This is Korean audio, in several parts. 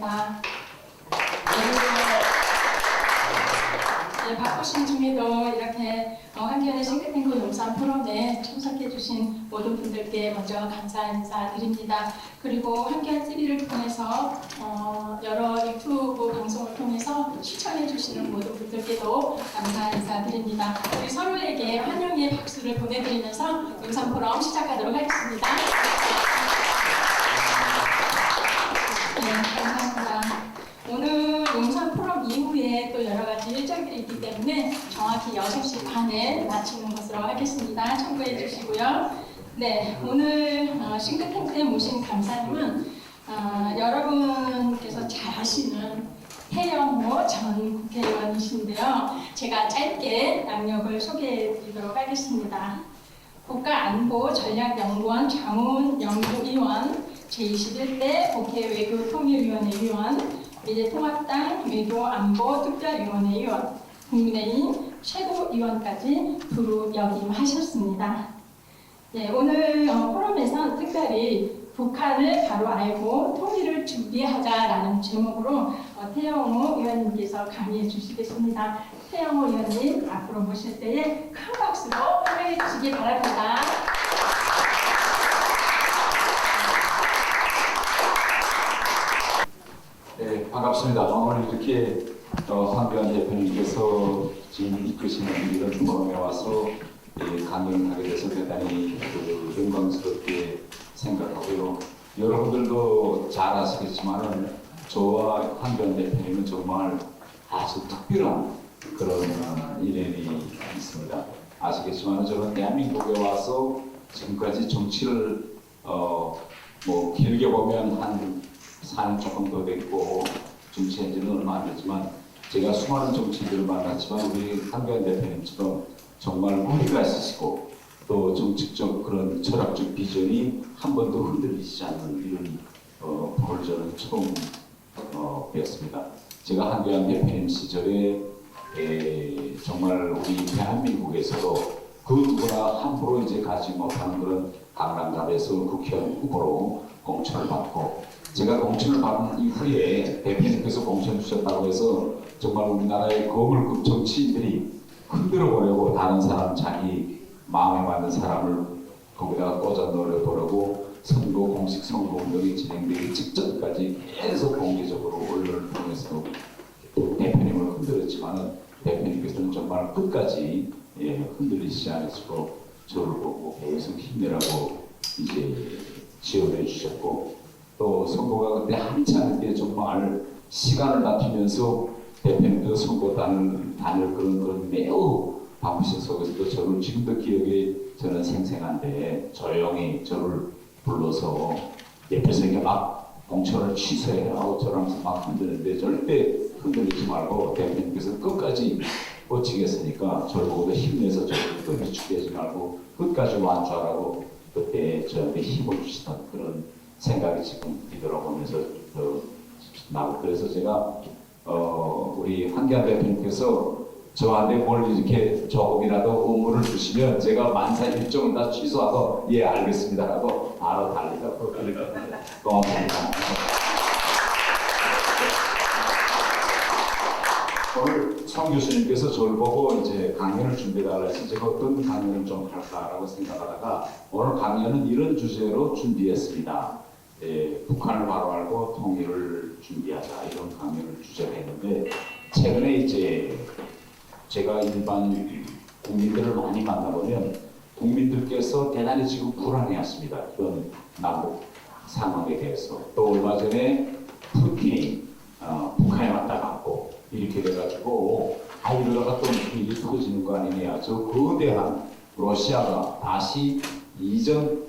감사합니다. 네, 바쁘신 중에도 이렇게 한겨레 싱크탱크 용산 포럼에 참석해주신 모든 분들께 먼저 감사 인사드립니다. 그리고 한겨레 TV를 통해서 여러 유튜브 방송을 통해서 시청해주시는 모든 분들께도 감사 인사드립니다. 우리 서로에게 환영의 박수를 보내드리면서 용산 포럼 시작하도록 하겠습니다. 네, 감사합니다. 오늘 용산 포럼 이후에 또 여러 가지 일정들이 있기 때문에 정확히 6시 반에 마치는 것으로 하겠습니다. 참고해 주시고요. 네, 오늘 싱크탱크에 모신 감사님은 여러분께서 잘 아시는 태영호 전 국회의원이신데요. 제가 짧게 양력을 소개해 드리도록 하겠습니다. 국가안보전략연구원 자문연구위원, 제21대 국회 외교통일위원회 위원, 미래통합당 외교안보특별위원회 위원, 국민의힘 최고위원까지 두루 역임하셨습니다. 네, 오늘 포럼에선 특별히 북한을 바로 알고 통일을 준비하자라는 제목으로 태영호 의원님께서 강의해 주시겠습니다. 태영호 의원님 앞으로 모실 때에 큰 박수로 환영해 주시기 바랍니다. 네, 반갑습니다. 오늘 이렇게 황교안 대표님께서 지금 이끄시는 이런 포럼에 와서 강연을 하게 돼서 대단히 영광스럽게 생각하고요. 여러분들도 잘 아시겠지만 저와 황교안 대표님은 정말 아주 특별한 그런 인연이 있습니다. 아시겠지만 저는 대한민국에 와서 지금까지 정치를 뭐 길게 보면 한 4년 조금 더 됐고 정치한 지는 얼마 안 됐지만 제가 수많은 정치인들을 만났지만 우리 황교안 대표님처럼 정말 머리가 있으시고 또 정치적 그런 철학적 비전이 한 번도 흔들리지 않는 이런 분을 저는 처음 뵀습니다. 제가 황교안 대표님 시절에 정말 우리 대한민국에서도 그 누구나 함부로 이제 가지 못하는 그런 강남갑에서 국회의원 후보로 공천을 받고 제가 공천을 받은 이후에 대표님께서 공천 주셨다고 해서 정말 우리나라의 거물급 정치인들이 흔들어 보려고 다른 사람 자기 마음에 맞는 사람을 거기다가 꽂아 넣으려 보려고 공식 선거 운동이 진행되기 직전까지 계속 공개적으로 언론을 통해서 대표님을 흔들었지만 대표님께서는 정말 끝까지 흔들리지 않으시고 저를 보고 계속 힘내라고 이제 지원해 주셨고 또 선거가 그때 한창 때 정말 시간을 다투면서 대표님도 선거 다닐 그런 매우 바쁘신 속에서도 저를 지금도 기억이 저는 생생한데 조용히 저를 불러서 옆에서 이렇게 막 공천을 취소해라고 저러면서 막 흔드는데 절대 흔들리지 말고 대표님께서 끝까지 버티겠으니까 저를 보고도 힘내서 저를 끝까지 죽이지 말고 끝까지 완주하라고 그때 저한테 힘을 주시던 그런 생각이 지금 뒤돌아보면서 나고 그래서 제가 우리 황교안 대표님께서 저한테 뭘 이렇게 조금이라도 의무를 주시면 제가 만사 일정을 다 취소하고 예 알겠습니다 하고 바로 달리다 고맙습니다. 오늘 성 교수님께서 저를 보고 이제 강연을 준비해달라 해서 제가 어떤 강연을 좀 할까라고 생각하다가 오늘 강연은 이런 주제로 준비했습니다. 북한을 바로 알고 통일을 준비하자 이런 강연을 주제로 했는데 최근에 이제 제가 일반 국민들을 많이 만나보면 국민들께서 대단히 지금 불안해하십니다. 이런 남북 상황에 대해서 또 얼마 전에 푸틴이 북한에 왔다 갔고 이렇게 돼가지고 이러다가 또 무슨 일이 터지는 거 아니냐 저 거대한 러시아가 다시 이전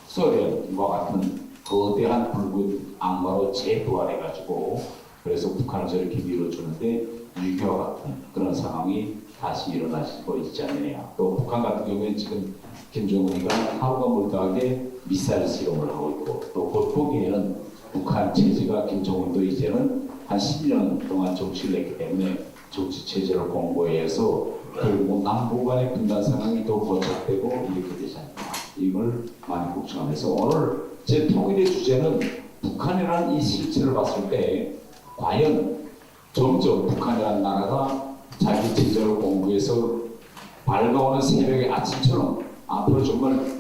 소련과 같은 거대한 붉은 악마로 재부활해가지고 그래서 북한을 저렇게 밀어주는데 위기와 같은 그런 상황이 다시 일어나고 있지 않느냐. 또 북한 같은 경우에는 지금 김정은이가 하루가 멀다하게 미사일 실험을 하고 있고 또 곧 보기에는 북한 체제가 김정은도 이제는 한 10년 동안 정치를 했기 때문에 정치 체제를 공고해서 결국 남북 간의 분단 상황이 또 고착되고 이렇게 되지 않나. 이걸 많이 걱정하면서 오늘 제 통일의 주제는 북한이라는 이 실체를 봤을 때 과연 점점 북한이라는 나라가 자기 제자를 공부해서 밝아오는 새벽의 아침처럼 앞으로 정말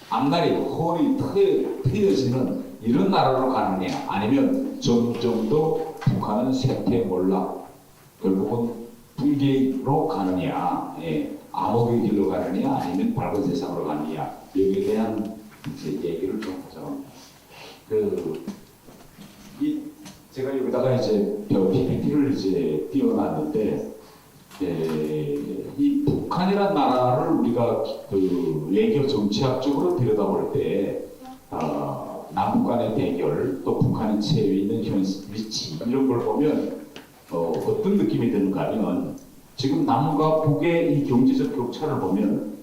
앞날이 훤히 트여지는 이런 나라로 가느냐, 아니면 점점 더 북한은 쇠퇴몰락 결국은 붕괴로 가느냐, 암흑의 길로 가느냐, 아니면 밝은 세상으로 가느냐, 여기에 대한 이제 얘기를 좀 하죠. 제가 여기다가 이제 PPT를 이제 띄워놨는데, 이 북한이란 나라를 우리가 외교 정치학적으로 들여다볼 때, 남북 간의 대결, 또 북한이 처해 있는 현 위치, 이런 걸 보면, 어떤 느낌이 드는가 하면, 지금 남과 북의 이 경제적 격차를 보면,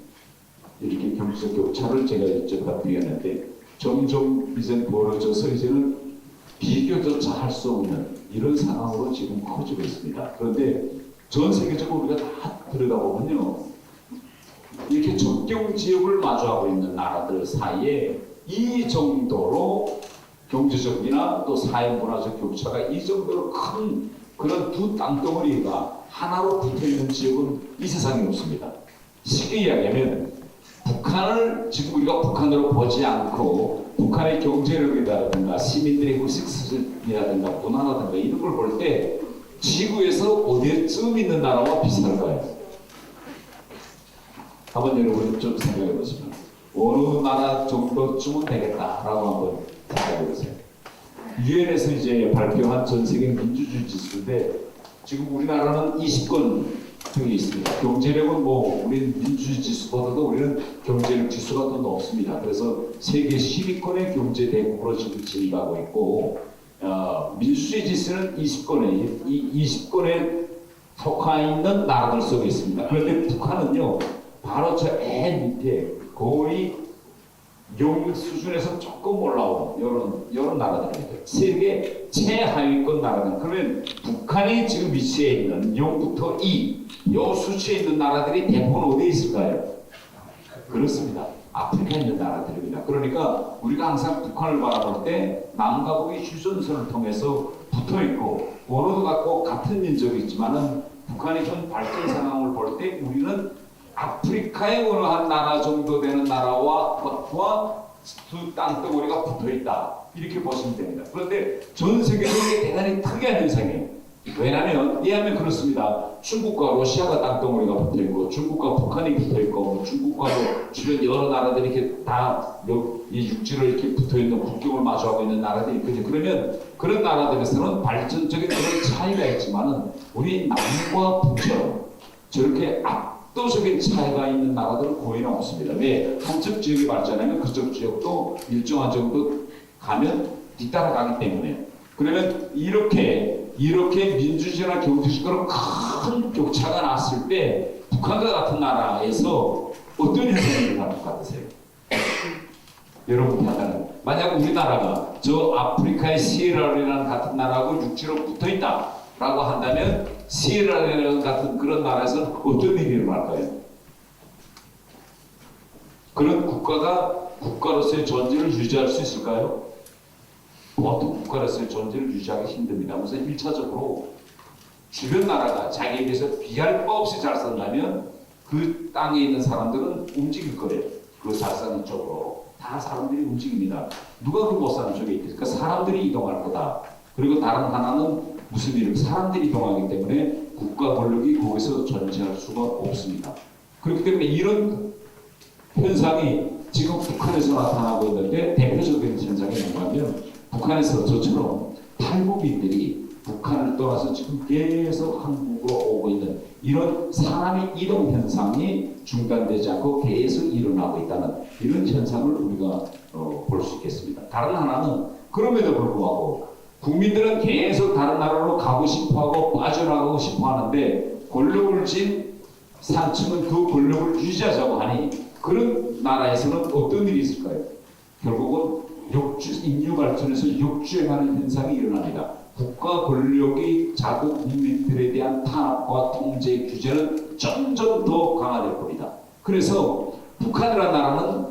이렇게 경제적 격차를 제가 이쪽에다 비교했는데, 점점 이제 벌어져서 이제는 비교조차 할 수 없는 이런 상황으로 지금 커지고 있습니다. 그런데 전 세계적으로 우리가 다 들여다보면요, 이렇게 접경 지역을 마주하고 있는 나라들 사이에 이 정도로 경제적이나 또 사회 문화적 격차가 이 정도로 큰 그런 두 땅덩어리가 하나로 붙어 있는 지역은 이 세상에 없습니다. 쉽게 이야기하면 북한을 지금 우리가 북한으로 보지 않고 북한의 경제력이라든가 시민들의 의식 수준이라든가 문화라든가 이런 걸 볼 때 지구에서 어디쯤 있는 나라와 비슷할까요? 한번 여러분 좀 생각해 보시면 어느 나라 정도쯤은 되겠다라고 한번 생각해 보세요. 유엔에서 이제 발표한 전 세계 민주주의 지수인데 지금 우리나라는 20권 등이 있습니다. 경제력은 뭐 우리는 민주주의 지수보다도 우리는 경제력 지수가 더 높습니다. 그래서 세계 10위권의 경제 대국으로 지금 진입하고 있고, 민주주의 지수는 20권에 이 20권에 속하 있는 나라들 속에 있습니다. 그런데 북한은요, 바로 저 맨 밑에 거의 영 수준에서 조금 올라온 이런 나라들입니다. 세계 최하위권 나라들. 그러면 북한이 지금 위치해 있는 0부터 2, 요 수치에 있는 나라들이 대부분 어디에 있을까요? 그렇습니다. 아프리카에 있는 나라들입니다. 그러니까 우리가 항상 북한을 바라볼 때 남과 북이 휴전선을 통해서 붙어 있고 언어도 같고 같은 민족이 있지만은 북한의 현 발전 상황을 볼 때 우리는 아프리카의 어느 한 나라 정도 되는 나라와 두 땅덩어리가 붙어 있다. 이렇게 보시면 됩니다. 그런데 전 세계적으로 대단히 특이한 현상이에요. 왜냐하면 이해하면 그렇습니다. 중국과 러시아가 땅덩어리가 붙어 있고 중국과 북한이 붙어 있고 중국과도 주변 여러 나라들이 이렇게 다 이 육지를 이렇게 붙어 있는 국경을 마주하고 있는 나라들이 있거든요. 그러면 그런 나라들에서는 발전적인 그런 차이가 있지만은 우리 남과 북처럼 저렇게 압도적인 차이가 있는 나라들은 거의 없습니다. 왜? 한쪽 지역이 발전하면 그쪽 지역도 일정한 정도 가면 뒤따라가기 때문에. 그러면 이렇게 민주주의나 경제적으로 큰 격차가 났을 때 북한과 같은 나라에서 어떤 현상이 일어날 것 같으세요? 여러분 판단은 만약 우리나라가 저 아프리카의 시에라리온 같은 나라하고 육지로 붙어있다 라고 한다면 시에라리온 같은 그런 나라에서는 어떤 일이 일어날까요? 그런 국가가 국가로서의 존재를 유지할 수 있을까요? 보통 국가로서의 존재를 유지하기 힘듭니다. 우선 1차적으로 주변 나라가 자기에 대해서 비할 바 없이 잘 산다면 그 땅에 있는 사람들은 움직일 거예요. 그 잘 사는 쪽으로. 다 사람들이 움직입니다. 누가 그 못 사는 쪽에 있겠습니까? 사람들이 이동할 거다. 그리고 다른 하나는 무슨 일을 사람들이 이동하기 때문에 국가 권력이 거기서 존재할 수가 없습니다. 그렇기 때문에 이런 현상이 지금 북한에서 나타나고 있는데 대표적인 현상이 뭔가 하면 북한에서 저처럼 탈북민들이 북한을 떠나서 지금 계속 한국으로 오고 있는 이런 사람의 이동 현상이 중단되지 않고 계속 일어나고 있다는 이런 현상을 우리가 볼 수 있겠습니다. 다른 하나는 그럼에도 불구하고 국민들은 계속 다른 나라로 가고 싶어하고 빠져나가고 싶어하는데 권력을 쥔 상층은 그 권력을 유지하자고 하니 그런 나라에서는 어떤 일이 있을까요? 결국은 인류 발전에서 역주행하는 현상이 일어납니다. 국가 권력이 자국 국민들에 대한 탄압과 통제 규제는 점점 더 강화될 겁니다. 그래서 북한이라는 나라는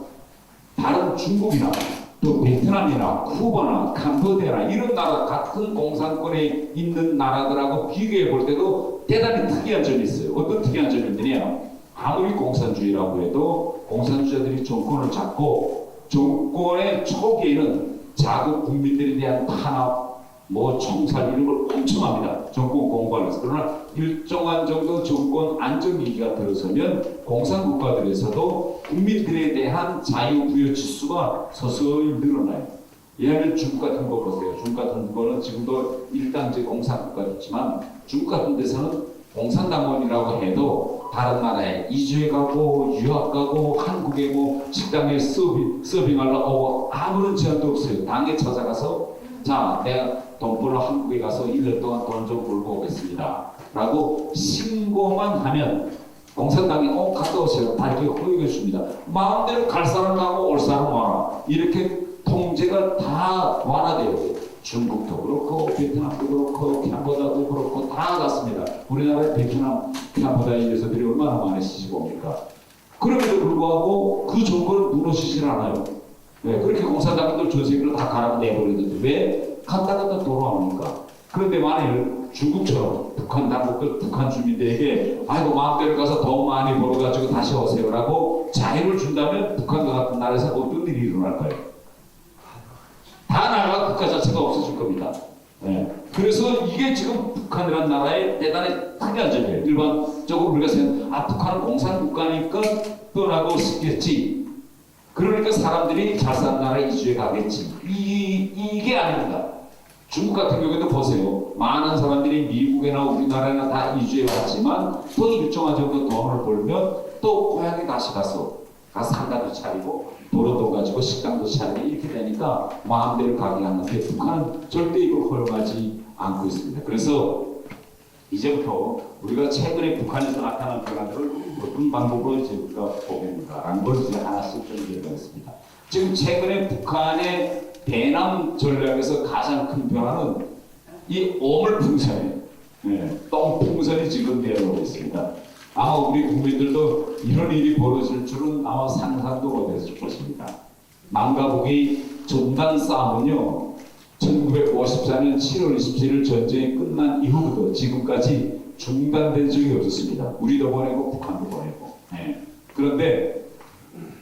다른 중국이나 또 베트남이나 쿠바나 캄보디아나 이런 나라 같은 공산권에 있는 나라들하고 비교해 볼 때도 대단히 특이한 점이 있어요. 어떤 특이한 점이 있느냐? 아무리 공산주의라고 해도 공산주의자들이 정권을 잡고 정권의 초기에는 자국 국민들에 대한 탄압, 뭐 총살 이런 걸 엄청 합니다. 정권 공부하면서. 그러나 일정한 정도 정권 안정기기가 들어서면 공산국가들에서도 국민들에 대한 자유부여 지수가 서서히 늘어나요. 예를 들면 중국 같은 거 보세요. 중국 같은 거는 지금도 일당제 공산국가였지만 중국 같은 데서는 공산당원이라고 해도 다른 나라에 이주해 가고 유학 가고 한국에 뭐 식당에 서빙하러 오고 아무런 제한도 없어요. 당에 찾아가서 자, 내가 돈벌러 한국에 가서 1년 동안 돈 좀 벌고 오겠습니다 라고 신고만 하면 공산당이 갔다 오세요. 다 이렇게 허용해 줍니다. 마음대로 갈 사람 가고 올 사람 와라. 이렇게 통제가 다 완화돼요. 중국도 그렇고 베트남도 그렇고 캄보디아도 그렇고 다 같습니다. 우리나라의 베트남, 캄보디아 녀석들이 얼마나 많으시지 봅니까? 그럼에도 불구하고 그 정권은 무너지질 않아요. 네, 그렇게 공산당들 전 세계를 다 갈아 내버리는데 왜 갔다 돌아옵니까? 그런데 만일 중국처럼 북한 당국들, 북한 주민들에게 아이고 마음대로 가서 돈 많이 벌어가지고 다시 오세요라고 자유를 준다면 북한과 같은 나라에서 어떤 일이 일어날까요? 다 나라가 국가 자체가 없어질 겁니다. 네. 그래서 이게 지금 북한이라는 나라의 대단히 특이한 점이에요. 일반적으로 우리가 생각하는 북한은 공산국가니까 떠나고 싶겠지. 그러니까 사람들이 잘 사는 나라에 이주해 가겠지. 이게 아닙니다. 중국 같은 경우에도 보세요. 많은 사람들이 미국이나 우리나라나 다 이주해 왔지만 또 일정한 정도 돈을 벌면 또 고향에 다시 가서 상가도 차리고 도로도 가지고 식당도 차리고 이렇게 되니까 마음대로 가게 하는데 북한은 절대 이걸 허용하지 않고 있습니다. 그래서 이제부터 우리가 최근에 북한에서 나타난 변화들을 어떤 방법으로 이제 우리가 보겠는가라는 걸 이제 하나씩 좀 얘기하겠습니다. 지금 최근에 북한의 대남 전략에서 가장 큰 변화는 이 오물풍선이에요. 네, 똥풍선이 지금 내려오고 있습니다. 아마 우리 국민들도 이런 일이 벌어질 줄은 아마 상상도 못했을 것입니다. 남과북이 전단 싸움은요, 1954년 7월 27일 전쟁이 끝난 이후부터 지금까지 중단된 적이 없었습니다. 우리도 보내고 북한도 보내고. 네. 그런데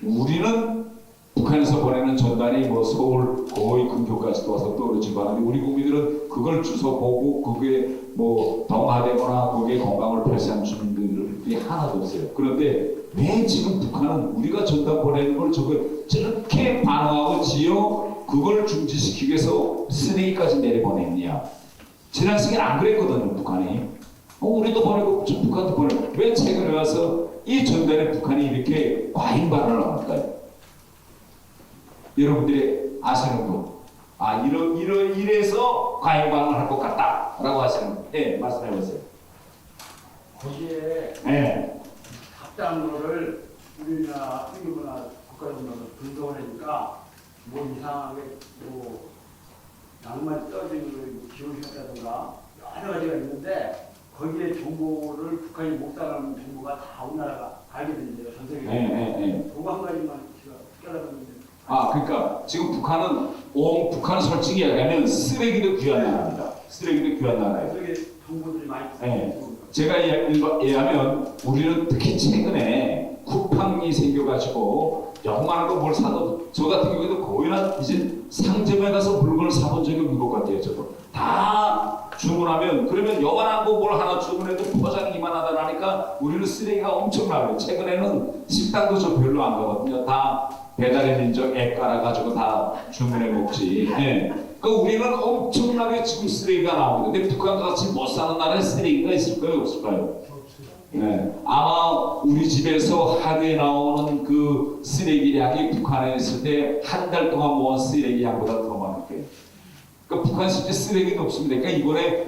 우리는 북한에서 보내는 전단이 뭐 서울 거의 근교까지도 와서 떨어지고 하는데 우리 국민들은 그걸 주워 보고 그게 뭐 동화되거나 거기에 건강을 펼치는 주민들이 하나도 없어요. 그런데 왜 지금 북한은 우리가 전단 보내는 걸 저렇게 반응하고 지어 그걸 중지시키기 위해서 쓰레기까지 내려보냈냐. 지난 시기엔 안 그랬거든요. 북한이. 우리도 보내고 북한도 보내고 왜 최근에 와서 이 전단에 북한이 이렇게 과잉 반응을 할까요? 여러분들이 아시는 분, 이래서 과잉 반응을 할 것 같다라고 하시는 분, 네, 말씀해 보세요. 거기에 네. 합당한 거를 우리나라 한국이나 국가적으로 분석을 하니까 뭐 이상하게 뭐 낭만 떠지는 걸 기호시켰다든가 여러 가지가 있는데 거기에 정보를 북한이 목살하는 정보가 다 우리나라가 알게 되는데요. 전 세계에. 네. 그거 한 가지만 제가 깨달았는데. 그러니까 지금 북한은 솔직히 얘기하면 쓰레기도 귀한 나라입니다. 쓰레기도 귀한 나라예요. 그쪽에 정보들이 많이 네. 제가 얘기하면 우리는 특히 최근에 쿠팡이 생겨가지고 요만한 거 뭘 사도 저 같은 경우에도 거의나 이제 상점에 가서 물건을 사본 적이 없는 것 같아요. 저도 다 주문하면 그러면 요만한 거 뭘 하나 주문해도 포장이 이만하다 하니까 우리는 쓰레기가 엄청나요. 최근에는 식당도 저 별로 안 가거든요. 다 배달의 민족 앱 깔아가지고 다 주문해 먹지. 네. 그러니까 우리는 엄청나게 지금 쓰레기가 나오고 근데 북한과 같이 못 사는 나라에 쓰레기가 있을까요? 없을까요? 네. 아마 우리 집에서 하루에 나오는 그 쓰레기량이 북한에 있을 때 한 달 동안 모은 쓰레기 양보다 더 많을 거예요. 그러니까 북한 실제 쓰레기는 없습니다. 그러니까 이번에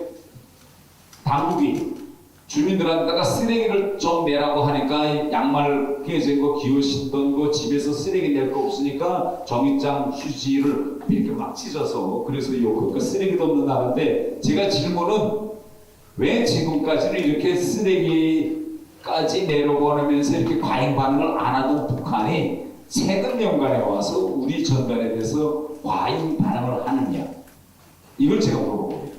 당국이 주민들한테다가 쓰레기를 좀 내라고 하니까 양말 깨진 거, 기어 신던 거, 집에서 쓰레기 낼 거 없으니까 종이장, 휴지를 이렇게 막 찢어서 그래서 그러니까 쓰레기도 없는 나라인데 제가 질문은 왜 지금까지는 이렇게 쓰레기까지 내려보내면서 이렇게 과잉 반응을 안 하던 북한이 최근 연간에 와서 우리 전단에 대해서 과잉 반응을 하느냐 이걸 제가 물어보고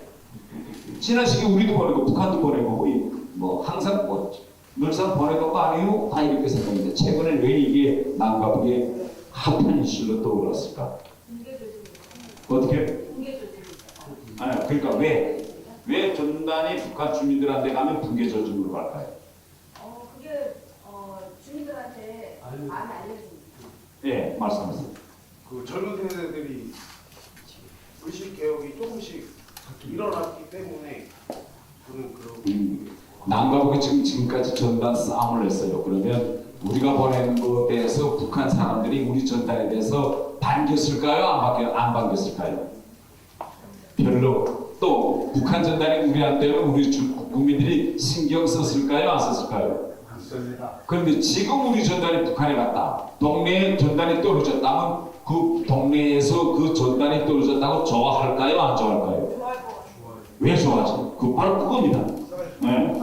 지난 시기에 우리도 보내고 북한도 보내고 뭐 항상 뭐 늘상 보내던 거 아니에요? 다 이렇게 생각했는데 최근에 왜 이게 난감하게 핫한 이슈로 떠올랐을까? 어떻게? 아니 그러니까 왜 전단이 북한 주민들한테 가면 붕괴 조짐으로 갈까요? 그게 주민들한테 많이 알려집니다. 예, 말씀하세요. 그 젊은 세대들이 의식 개혁이 조금씩 일어났기 때문에 그런 난감하게 지금까지 전단 싸움을 했어요. 그러면 우리가 보내는 것에 대해서 북한 사람들이 우리 전단에 대해서 반겼을까요? 안 반겼을까요? 별로. 또 북한 전단이 우리한테는 우리 국민들이 신경 썼을까요? 안 썼을까요? 맞습니다. 그런데 지금 우리 전단이 북한에 갔다. 동네에 전단이 떨어졌다면 그 동네에서 그 전단이 떨어졌다고 좋아할까요? 안 좋아할까요? 왜 좋아하지? 그 바로 그겁니다. 네.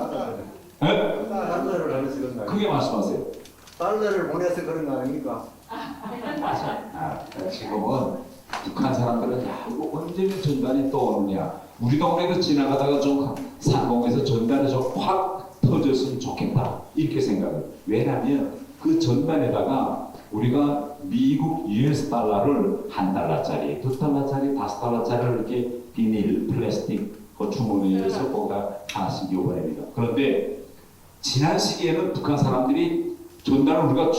네? 달러를 보내서 그런 거 아니에요? 크게 말씀하세요. 달러를 보내서 그런 거 아닙니까? 지금은 북한 사람들은 야 이거 언제는 전단이 또 오느냐. 우리 동네도 지나가다가 좀 상공에서 전단이 좀 확 터졌으면 좋겠다 이렇게 생각을. 왜냐하면 그 전단에다가 우리가 미국 US 달러를 $1달러짜리, $2달러짜리, $5달러짜리를 이렇게 비닐, 플라스틱 그 주머니에서 거기다 하나씩 요구합니다. 그런데 지난 시기에는 북한 사람들이 전단을 우리가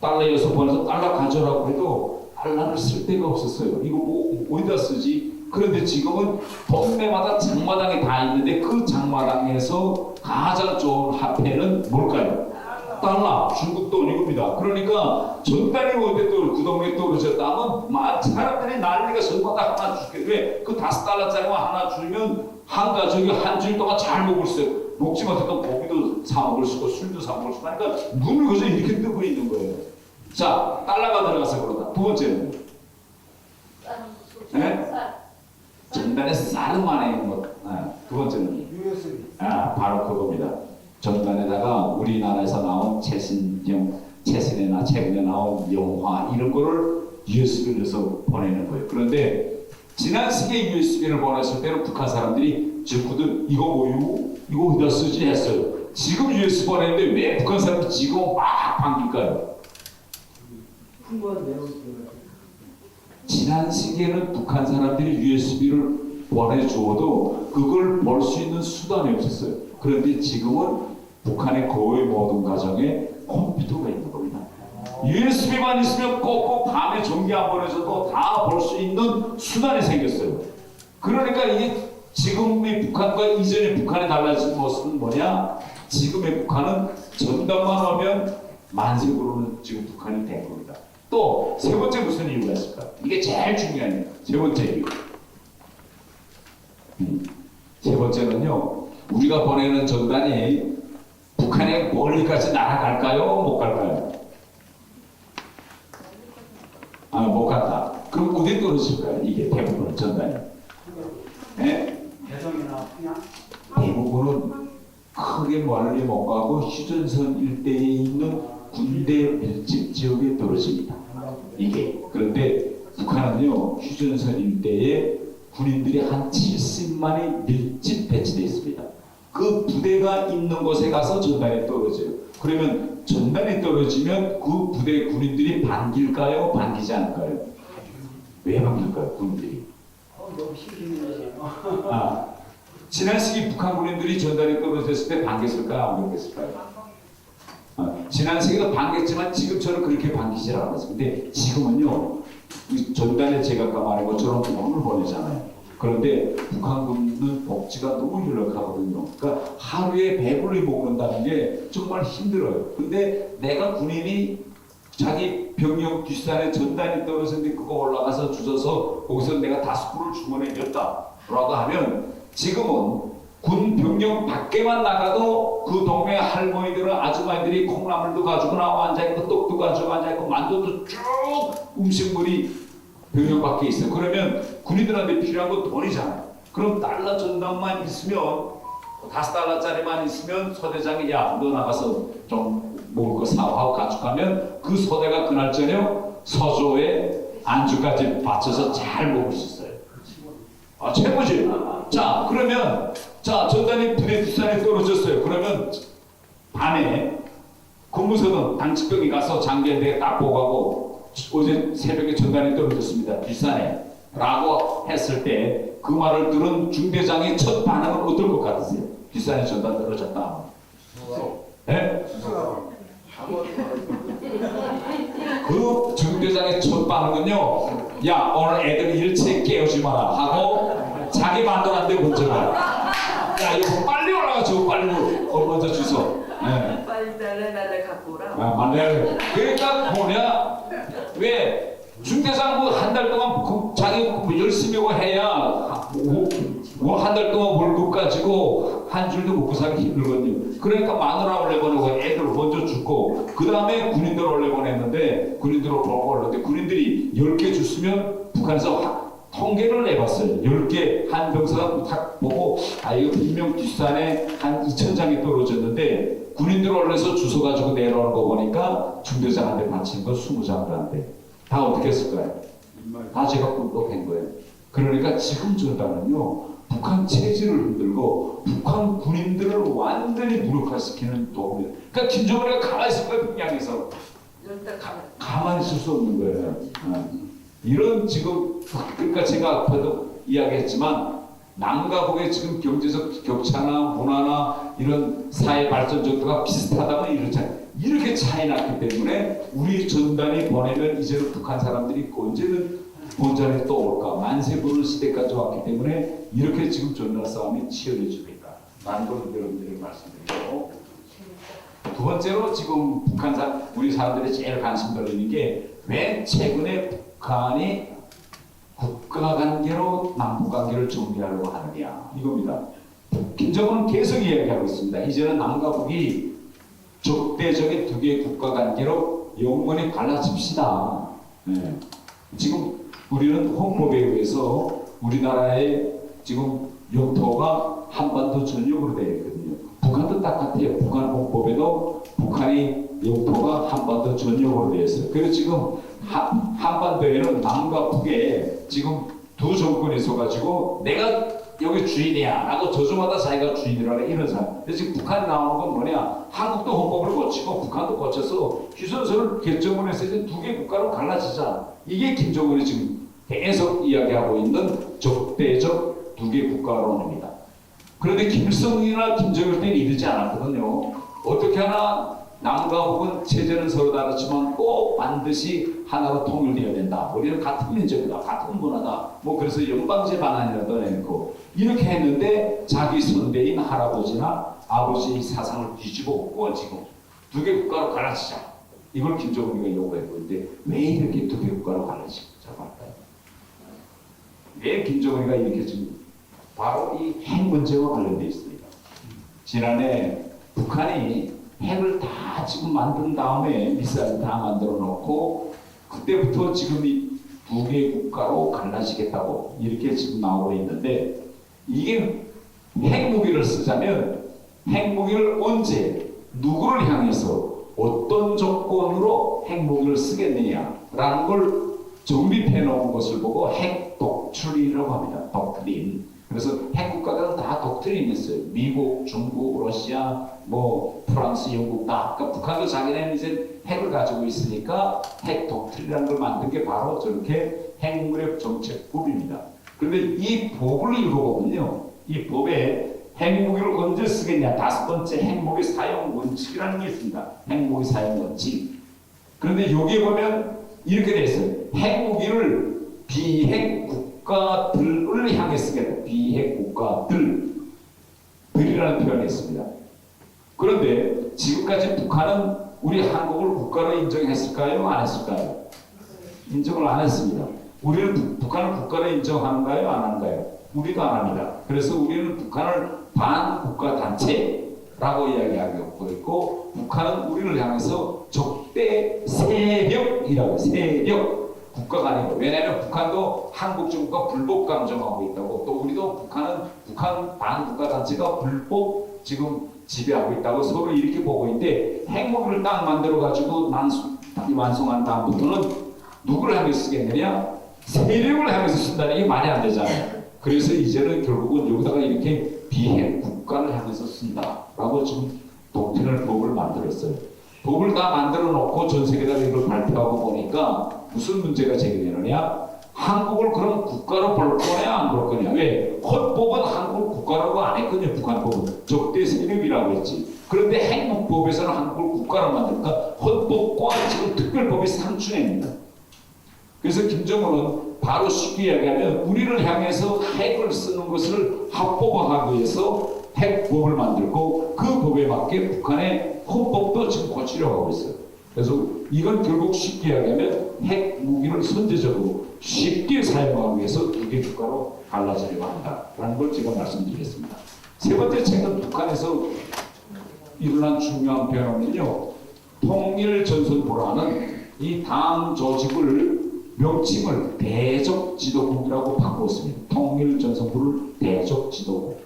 달러에서 보내서 달러 가져라고 해도 달러를 쓸 데가 없었어요. 이거 뭐 어디다 쓰지? 그런데 지금은 동네마다 장마당이 다 있는데 그 장마당에서 가장 좋은 화폐는 뭘까요? 달러, 중국 돈이겁니다. 그러니까 전단이 어디 그 동네에 떨어졌다면 막 사람들이 난리가 전마다 하나 줄게. 왜? 그 $5달러짜리만 하나 주면 한 가족이 한 주일 동안 잘 먹을 수 있어요. 먹지 못했던 고기도 사 먹을 수 있고 술도 사 먹을 수 있고 하니까 눈을 그저 이렇게 뜨고 있는 거예요. 자, 달러가 들어가서 그러다. 두 번째는 네? 전단에 쌀은 안에 있는 것. 두 번째는 USB. 바로 그겁니다. 전단에다가 우리나라에서 나온 최신이나 최근에 나온 영화 이런 거를 USB를 넣어서 보내는 거예요. 그런데 지난 시기에 USB를 보냈을 때는 북한 사람들이 즉구들 이거 뭐요? 이거 어디다 쓰지 했어요. 지금 USB 보내는데 왜 북한 사람들이 지금 막 반길까요? 풍부한 내용이 지난 시기에는 북한 사람들이 USB를 보내주어도 그걸 볼 수 있는 수단이 없었어요. 그런데 지금은 북한의 거의 모든 가정에 컴퓨터가 있는 겁니다. USB만 있으면 꼭꼭 밤에 전기 안 보내줘도 다 볼 수 있는 수단이 생겼어요. 그러니까 이게 지금의 북한과 이전의 북한의 달라진 모습은 뭐냐? 지금의 북한은 전단만 오면 만세구로는 지금 북한이 된 겁니다. 또 세 번째 무슨 이유가 있을까? 이게 제일 중요한 이유. 세 번째 이유. 세 번째는요. 우리가 보내는 전단이 북한에 멀리까지 날아갈까요? 못 갈까요? 못 간다. 그럼 어디 떨어질까요? 이게 대부분 전단이. 네? 개성이나 그냥 대부분은 크게 멀리 못 가고 휴전선 일대에 있는 군대 밀집 지역에 떨어집니다. 이게. 그런데 북한은요, 휴전선 일대에 군인들이 한 70만이 밀집 배치되어 있습니다. 그 부대가 있는 곳에 가서 전단이 떨어져요. 그러면 전단이 떨어지면 그 부대 군인들이 반길까요? 반기지 않을까요? 왜 반길까요? 군인들이? 너무 힘드네요. 지난 시기 북한 군인들이 전단이 떨어졌을 때 반겼을까요? 안 반겼을까요? 지난 시기도 반겼지만 지금처럼 그렇게 반기지 않았어요. 근데 지금은요, 이 전단에 제가 아까 말한 것처럼 돈을 보내잖아요. 그런데 북한군은 복지가 너무 열악하거든요. 그러니까 하루에 배불리 먹는다는 게 정말 힘들어요. 근데 내가 군인이 자기 병력 뒷산에 전단이 떨어졌는데 그거 올라가서 주워서 거기서 내가 5불을 주머니에 넣었다라고 하면 지금은 군 병력 밖에만 나가도 그 동네 할머니들은 아주머니들이 콩나물도 가지고 나와 앉아있고 떡도 가지고 앉아있고 만두도 쭉 음식물이 병력 밖에 있어요. 그러면 군인들한테 필요한 건 돈이잖아요. 그럼 달러 전단만 있으면 $5달러짜리만 있으면 소대장이 야 너 나가서 좀 먹을 거 사오하고 가져가면 그 소대가 그날 저녁 서조에 안주까지 받쳐서 잘 먹을 수 있어요. 아, 최고지. 자, 그러면 자, 전단이 부대 뒷산에 떨어졌어요. 그러면 밤에 근무서는 당직병이 가서 장교한테 딱 보고하고 어제 새벽에 전단이 떨어졌습니다. 뒷산에 라고 했을 때 그 말을 들은 중대장의 첫 반응은 어떨 것 같으세요? 뒷산에 전단 떨어졌다. 예? 그 중대장의 첫 반응은요, 야, 오늘 애들 일체 깨우지 마라 하고 자기 만들었는데 먼저 가. 야, 이거 빨리 올라가. 저거 빨리 먼저 주소. 네. 빨리 달래나를 갖고 오라. 아, 맞네. 그러니까 뭐냐? 왜 중대장 뭐 한 달 동안 자기 뭐 열심히 뭐 해야 뭐 한 달 동안 월급 가지고 한 줄도 먹고 살기 힘들거든요. 그러니까 마누라 원래 보내고 애들 먼저 죽고 그 다음에 군인들 원래 보냈는데 군인들 보냈는데 군인들이 10개 줬으면 북한에서 통계를 내봤어요. 10개 한 병사가 딱 보고 아 이거 분명 뒷산에 한 2,000장이 떨어졌는데 군인들 원래서 주워가지고 내려오는 거 보니까 중대장한테 바친 거 20장들한테 다 어떻게 했을까요? 다 제가 꿀꺽한 거예요. 그러니까 지금 전단은요 북한 체질을 흔들고 북한 군인들을 완전히 무력화시키는 도구예요. 그러니까 김정은이가 가만히 있을 거예요. 평양에서 가만히 있을 수 없는 거예요. 이런 지금 그러니까 제가 앞에도 이야기했지만 남과 북의 지금 경제적 격차나 문화나 이런 사회 발전 정도가 비슷하다면 이렇잖아요. 이렇게 차이 났기 때문에 우리 전단이 보내면 이제는 북한 사람들이 언제든 본전에 또 올까 만세부를 시대까지 왔기 때문에 이렇게 지금 전단 싸움이 치열해지고 있다. 라는 걸 여러분들에게 말씀드리고 두 번째로 지금 우리 사람들이 제일 관심 돌리는 게 왜 최근에 북한이 국가관계로 남북관계를 정비하려고 하느냐 이겁니다. 김정은은 계속 이야기하고 있습니다. 이제는 남과 북이 적대적인 두 개의 국가관계로 영원히 갈라집시다. 네. 지금 우리는 헌법에 의해서 우리나라의 지금 영토가 한반도 전역으로 되어 있거든요. 북한도 똑같아요. 북한 헌법에도 북한이 영토가 한반도 전역으로 되어 있어요. 그래서 지금 한반도에는 남과 북에 지금 두 정권이 있어가지고 내가 여기 주인이야 라고 저주마다 자기가 주인이라고 이런 사람. 그래서 지금 북한이 나오는 건 뭐냐? 한국도 헌법을 고치고 북한도 고쳐서 휴전선을 결정문에서 이제 두 개 국가로 갈라지자. 이게 김정은이 지금 계속 이야기하고 있는 적대적 두 개 국가론입니다. 그런데 김일성이나 김정일 때는 이러지 않았거든요. 어떻게 하나 남과 북은 체제는 서로 다르지만 꼭 반드시 하나로 통일되어야 된다. 우리는 같은 민족이다. 같은 문화다. 뭐 그래서 연방제 반환이라도 내놓고 이렇게 했는데 자기 선배인 할아버지나 아버지의 사상을 뒤집어 엎고 지금 두 개 국가로 갈라지자. 이걸 김정은이가 요구했고 근데 왜 이렇게 두 개 국가로 갈라지자고 할까요? 왜 김정은이가 이렇게 지금 바로 이 핵 문제와 관련되어 있습니다. 지난해 북한이 핵을 다 지금 만든 다음에 미사일 다 만들어 놓고 그때부터 지금 이 두 개의 국가로 갈라지겠다고 이렇게 지금 나오고 있는데 이게 핵무기를 쓰자면 핵무기를 언제 누구를 향해서 어떤 조건으로 핵무기를 쓰겠느냐라는 걸 정립해 놓은 것을 보고 핵 독트린이라고 합니다. 독트린. 그래서 핵국가들은 다 독트린이 있어요. 미국, 중국, 러시아, 뭐 프랑스, 영국 다. 그러니까 북한도 자기네는 이제 핵을 가지고 있으니까 핵 독트린이라는 걸 만든 게 바로 저렇게 핵무력 정책법입니다. 그런데 이 법을 읽어보면요, 이 법에 핵무기를 언제 쓰겠냐, 5번째 핵무기 사용 원칙이라는 게 있습니다. 핵무기 사용 원칙. 그런데 여기에 보면 이렇게 돼 있어요. 핵무기를 비핵 국가들을 향해 쓰겠다. 비핵 국가들이라는 표현이 있습니다. 그런데 지금까지 북한은 우리 한국을 국가로 인정했을까요? 안 했을까요? 인정을 안 했습니다. 우리는 북한을 국가로 인정하는가요? 안 하는가요? 우리도 안 합니다. 그래서 우리는 북한을 반국가 단체라고 이야기하고 있고 북한은 우리를 향해서 적대 세력이라고 세력 국가가 아니고 왜냐하면 북한도 한국 정부가 불법 감정하고 있다고 또 우리도 북한 반국가 단체가 불법 지금 지배하고 있다고 서로 이렇게 보고 있는데 핵무기를 딱 만들어가지고 완성한 다음부터는 누구를 향해서 쓰겠느냐? 세력을 향해서 쓴다는 게 말이 안 되잖아요. 그래서 이제는 결국은 여기다가 이렇게 비핵 국가를 향해서 쓴다라고 지금 독트린을 법을 만들었어요. 법을 다 만들어 놓고 전 세계에다 이걸 발표하고 보니까 무슨 문제가 제기되느냐? 한국을 그럼 국가로 볼 거냐 안 볼 거냐? 왜? 헌법은 한국을 국가라고 안 했거든요. 북한법은 적대 세력이라고 했지. 그런데 핵무법에서는 한국을 국가로 만드니까 헌법과 지금 특별법이 상충합니다. 그래서 김정은은 바로 쉽게 이야기하면 우리를 향해서 핵을 쓰는 것을 합법화하기 위해서 핵법을 만들고 그 법에 맞게 북한의 헌법도 지금 고치려고 하고 있어요. 그래서 이건 결국 쉽게 이야기하면 핵 무기를 선제적으로 쉽게 사용하기 위해서 두 개 국가로 갈라지려고 한다라는 걸 제가 말씀드리겠습니다. 세 번째, 최근 북한에서 일어난 중요한 변화는요, 통일전선부라는 이 당 조직을 명칭을 대적지도국이라고 바꾸었습니다. 통일전선부를 대적지도국.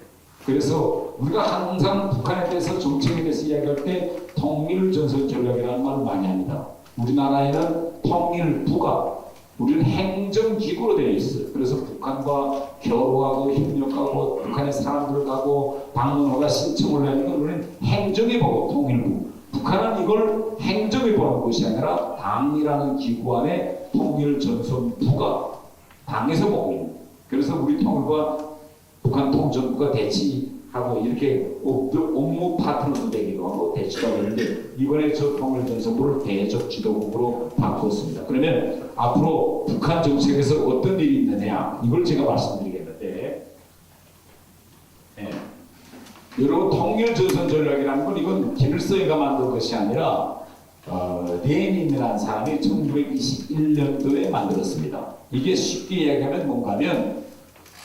그래서 우리가 항상 북한에 대해서 정책에 대해서 이야기할 때 통일전선 전략이라는 말을 많이 합니다. 우리나라에는 통일부가 우리는 행정기구로 되어 있어요. 그래서 북한과 교류하고 협력하고 북한의 사람들을 가고 방문하고 신청을 하는 건 우리는 행정에 보고 통일부. 북한은 이걸 행정에 보는 것이 아니라 당이라는 기구 안에 통일전선부가 당에서 보고 있는. 그래서 우리 통일부가 북한 통전부가 대치하고 이렇게 업무 파트너도 되기도 하고 대치도 하는데 이번에 저 통일전선부를 대적 지도국으로 바꿨습니다. 그러면 앞으로 북한 정책에서 어떤 일이 있느냐 이걸 제가 말씀드리겠는데, 여러분 통일전선 전략이라는 건 이건 김일성이가 만든 것이 아니라 레닌이라는 사람이 1921년도에 만들었습니다. 이게 쉽게 이야기하면 뭔가 하면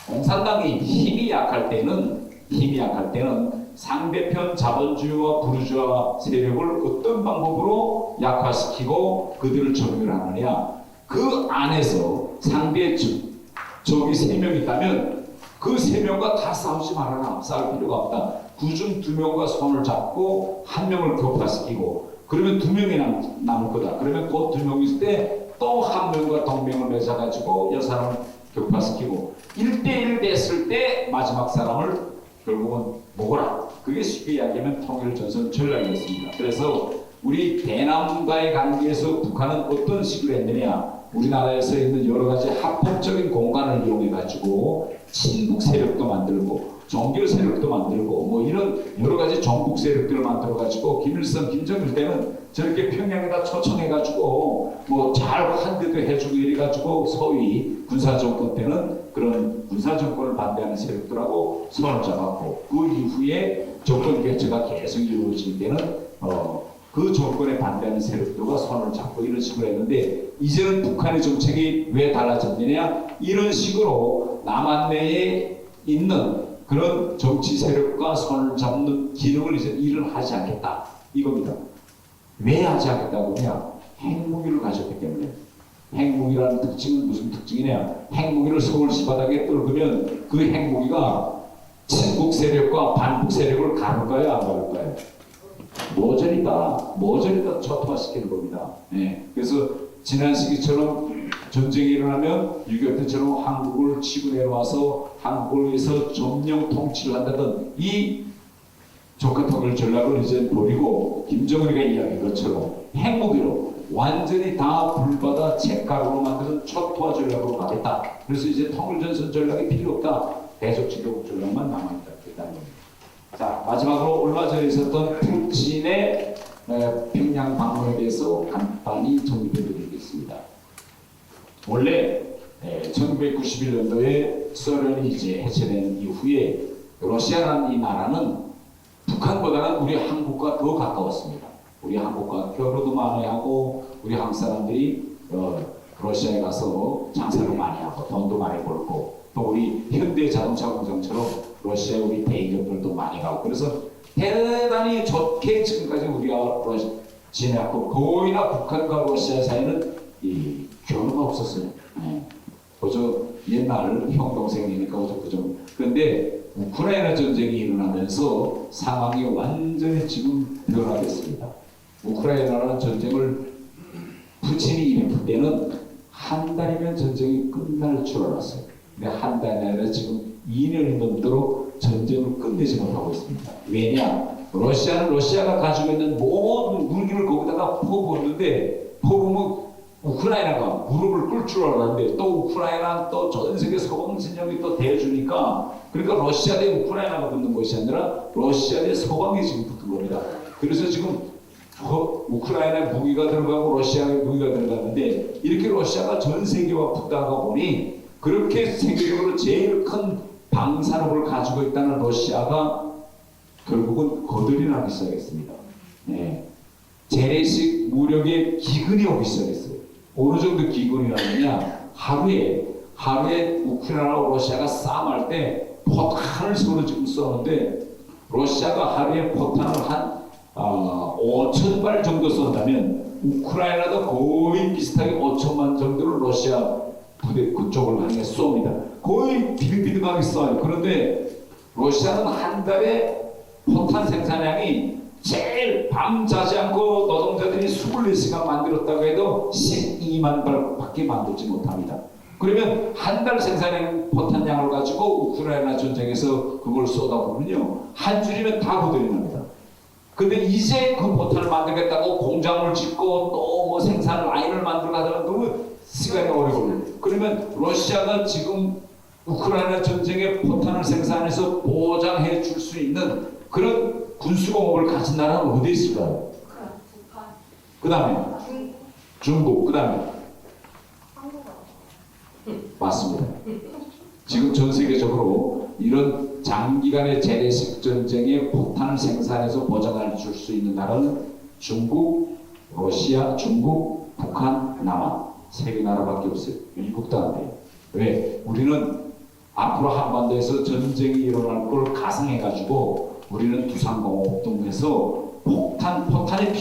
공산당이 힘이 약할 때는 상대편 자본주의와 부르주아 세력을 어떤 방법으로 약화시키고 그들을 점유하느냐, 그 안에서 상대 적이 3명 있다면 그 3명과 다 싸우지 말아라. 싸울 필요가 없다. 그중 2명과 손을 잡고 1명을 격파시키고 그러면 2명이 남을 거다. 그러면 그 2명이 있을 때 또 1명과 동맹을 맺어가지고 이 사람을 격파시키고 1대1 됐을 때 마지막 사람을 결국은 먹어라. 그게 쉽게 이야기하면 통일전선 전략이었습니다. 그래서 우리 대남과의 관계에서 북한은 어떤 식으로 했느냐, 우리나라에서 있는 여러 가지 합법적인 공간을 이용해 가지고 친북 세력도 만들고 종교 세력도 만들고 뭐 이런 여러 가지 종북 세력들을 만들어 가지고 김일성, 김정일 때는 저렇게 평양에다 초청해 가지고 뭐 잘 환대도 해주고 이래 가지고 소위 군사정권 때는 그런 군사정권을 반대하는 세력들하고 손을 잡았고 그 이후에 정권 개최가 계속 이루어질 때는 그 정권에 반대하는 세력들과 손을 잡고 이런 식으로 했는데, 이제는 북한의 정책이 왜 달라졌느냐, 이런 식으로 남한 내에 있는 그런 정치 세력과 손을 잡는 기능을 이제 일을 하지 않겠다 이겁니다. 왜 하지 않겠다고 하냐, 핵무기를 가졌기 때문에. 핵무기라는 특징은 무슨 특징이냐, 핵무기를 서울시 바닥에 떨구면 그 핵무기가 친북 세력과 반북 세력을 가를까요 안 가를까요? 모조리 초토화시키는 겁니다. 그래서 지난 시기처럼 전쟁이 일어나면 6.25 때처럼 한국을 치고 내려와서 한국을 위해서 점령 통치를 한다던 이 조카통일 전략을 이제 버리고 김정은이가 이야기한 것처럼 핵무기로 완전히 다 불받아 책가루로 만드는 초토화 전략으로 가겠다. 그래서 이제 통일전선 전략이 필요 없다. 대적지도국 전략만 남아있다. 일단 자, 마지막으로 얼마 전에 있었던 푸틴의 평양 방문에 대해서 간단히 정리해드리겠습니다. 원래 1991년도에 소련이 이제 해체된 이후에 러시아라는 이 나라는 북한보다는 우리 한국과 더 가까웠습니다. 우리 한국과 교류도 많이 하고 우리 한국 사람들이 러시아에 가서 장사도 많이 하고 돈도 많이 벌고 또 우리 현대 자동차 공장처럼 러시아에 우리 대기업들도 많이 가고 그래서 대단히 좋게 지금까지 우리가 지내왔고 거의나 북한과 러시아 사이는 이 교류가 없었어요. 그저 옛날 형 동생이니까 그저 그런데 우크라이나 전쟁이 일어나면서 상황이 완전히 지금 변화됐습니다. 우크라이나라는 전쟁을 푸틴이 일으킬 때는 한 달이면 전쟁이 끝날 줄 알았어요. 근데 한 달이 아니라 지금 2년이 넘도록 전쟁을 끝내지 못하고 있습니다. 왜냐? 러시아는 러시아가 가지고 있는 모든 무기를 거기다가 퍼부었는데 퍼부으면 우크라이나가 무릎을 꿇을 줄 알았는데 또 우크라이나 또 전 세계 서방 진영이 또 대주니까 그러니까 러시아 대 우크라이나가 붙는 것이 아니라 러시아 대 서방이 지금 붙은 겁니다. 그래서 지금 우크라이나에 무기가 들어가고 러시아에 무기가 들어갔는데 이렇게 러시아가 전 세계와 붙다가 보니 그렇게 세계적으로 제일 큰 방산업을 가지고 있다는 러시아가 결국은 거들이 나기 시작했습니다. 네. 재래식 무력의 기근이 오기 시작했어요. 어느 정도 기근이 나느냐? 하루에 우크라이나와 러시아가 싸움할 때 포탄을 서로 지금 쏘는데 러시아가 하루에 포탄을 한 5,000발 정도 쏜다면 우크라이나도 거의 비슷하게 5천만 정도를 러시아 부대 그쪽을 향해 쏩니다. 거의 비등비등하게 쏴요. 그런데 러시아는 한 달에 포탄 생산량이 제일 밤 자지 않고 노동자들이 24시간 만들었다고 해도 12만 발밖에 만들지 못합니다. 그러면 한 달 생산량 포탄량을 가지고 우크라이나 전쟁에서 그걸 쏟아부으면요 한 줄이면 다 고들이 납니다. 근데 이제 그 포탄을 만들겠다고 공장을 짓고 또 뭐 생산 라인을 만들어 가다가 너무 시간이 오래 걸려요. 그러면 러시아가 지금 우크라이나 전쟁에 포탄을 생산해서 보장해 줄 수 있는 그런 군수공업을 가진 나라는 어디 있을까요? 그 다음에 중국, 그 다음에 맞습니다. 지금 전 세계적으로 이런 장기간의 재래식 전쟁에 포탄을 생산해서 보장해 줄 수 있는 나라는 중국, 러시아, 중국, 북한, 남한 세 개 나라밖에 없어요. 미국도 안 돼요. 왜? 우리는 앞으로 한반도에서 전쟁이 일어날 걸 가상해가지고 우리는 두산공업동에서 포탄이 포탄을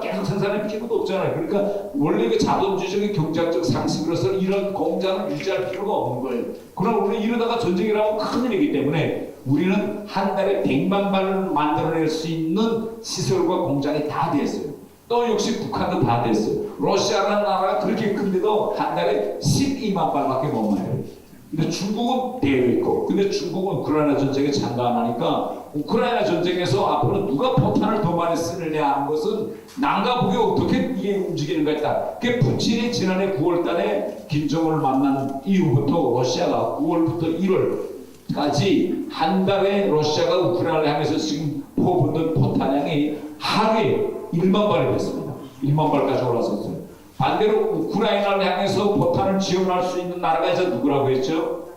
계속 생산할 필요도 없잖아요. 그러니까 원래 그 자본주의적인 경제학적 상식으로서 이런 공장을 유지할 필요가 없는 거예요. 그럼 우리 이러다가 전쟁이 나면 큰일이기 때문에 우리는 한 달에 100만 발을 만들어낼 수 있는 시설과 공장이 다 됐어요. 또 역시 북한도 다 됐어요. 러시아라는 나라가 그렇게 큰데도 한 달에 12만 발밖에 못 만들어요. 근데 중국은 되어 있고, 근데 중국은 우크라이나 전쟁에 참가 안 하니까 우크라이나 전쟁에서 앞으로 누가 포탄을 더 많이 쓰느냐 하는 것은 남과 북이 어떻게 이게 움직이는가 했다. 그게 푸틴이 지난해 9월달에 김정은을 만난 이후부터 러시아가 9월부터 1월까지 한 달에 러시아가 우크라이나를 향해서 지금 퍼붓는 포탄량이 하루에 1만 발이 됐습니다. 1만 발까지 올라섰어요. 반대로 우크라이나를 향해서 포탄을 지원할 수 있는 나라가 이제 누구라고 했죠?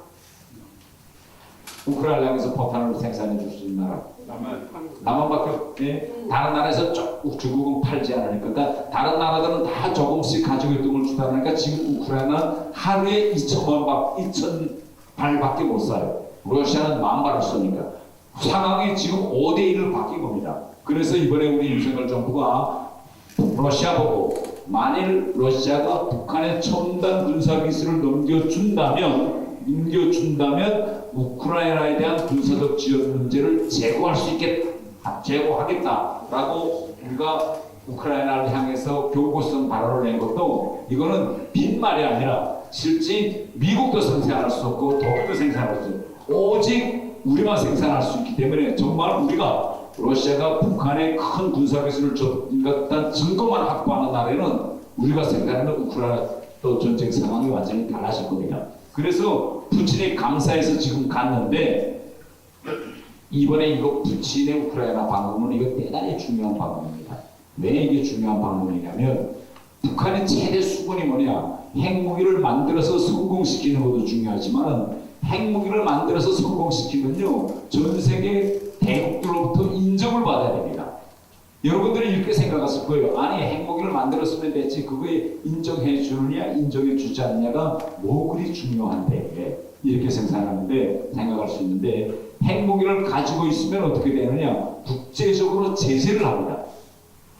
우크라이나를 향해서 포탄을 생산해 줄 수 있는 나라? 남한밖에 없네. 다른 나라에서 중국은 팔지 않으니까. 그러니까 다른 나라들은 다 조금씩 가지고 있던 걸 주다 보니까 지금 우크라이나는 하루에 2,000 발밖에 못 쏴요. 러시아는 10,000발을 쏘니까. 상황이 지금 5대1을 바뀐 겁니다. 그래서 이번에 우리 윤석열 정부가 러시아 보고 만일 러시아가 북한의 첨단 군사 기술을 넘겨준다면 우크라이나에 대한 군사적 지원 문제를 제고하겠다라고 우리가 우크라이나를 향해서 경고성 발언을 낸 것도 이거는 빈말이 아니라 실제 미국도 생산할 수 없고 독일도 생산할 수 없고 오직 우리만 생산할 수 있기 때문에 정말 우리가 러시아가 북한의 큰 군사기술을 줬던 증거만 확보하는 날에는 우리가 생각하는 우크라이나 또 전쟁 상황이 완전히 달라질 겁니다. 그래서 푸틴이 감사해서 지금 갔는데 이번에 이거 푸틴의 우크라이나 방문은 이거 대단히 중요한 방문입니다. 왜 이게 중요한 방문이냐면 북한의 최대 수건이 뭐냐? 핵무기를 만들어서 성공시키는 것도 중요하지만 핵무기를 만들어서 성공시키면요 전 세계 대국들로부터 인정을 받아야 됩니다. 여러분들이 이렇게 생각하실 거예요. 아니 핵무기를 만들었으면 대체 그거에 인정해 주느냐 인정해 주지 않느냐가 뭐 그리 중요한데 이렇게 생각할 수 있는데 핵무기를 가지고 있으면 어떻게 되느냐 국제적으로 제재를 합니다.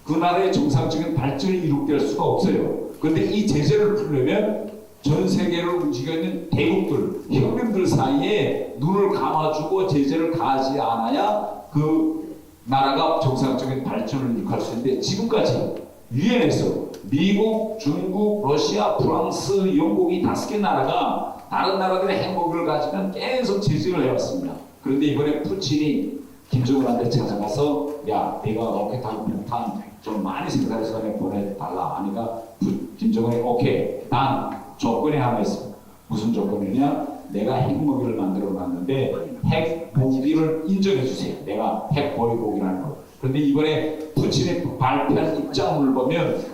그 나라의 정상적인 발전이 이룩될 수가 없어요. 그런데 이 제재를 풀려면 전 세계를 움직이고 있는 대국들, 형님들 사이에 눈을 감아주고 제재를 가하지 않아야 그 나라가 정상적인 발전을 이룩할 수 있는데 지금까지 유엔에서 미국, 중국, 러시아, 프랑스, 영국이 5개 나라가 다른 나라들의 핵무기를 가지면 계속 제재를 해왔습니다. 그런데 이번에 푸틴이 김정은한테 찾아가서 야, 네가 로켓하고 폭탄 좀 많이 생산해서 보내달라 하니까 김정은이 오케이, 난 조건이 하나 있어. 무슨 조건이냐? 내가 핵무기를 만들어 놨는데 핵무기를 인정해 주세요. 내가 핵보유국이라는 거. 그런데 이번에 푸틴이 발표한 입장문을 보면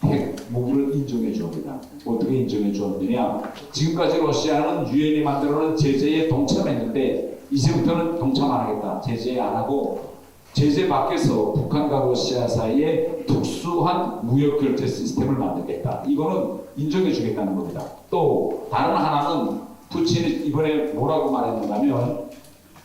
핵무기를 인정해 줍니다. 어떻게 인정해 줬느냐? 지금까지 러시아는 유엔이 만들어 놓은 제재에 동참했는데 이제부터는 동참 안 하겠다. 제재 안 하고 제재 밖에서 북한과 러시아 사이에 특수한 무역 결제 시스템을 만들겠다. 이거는 인정해 주겠다는 겁니다. 또 다른 하나는 푸틴이 이번에 뭐라고 말했는가면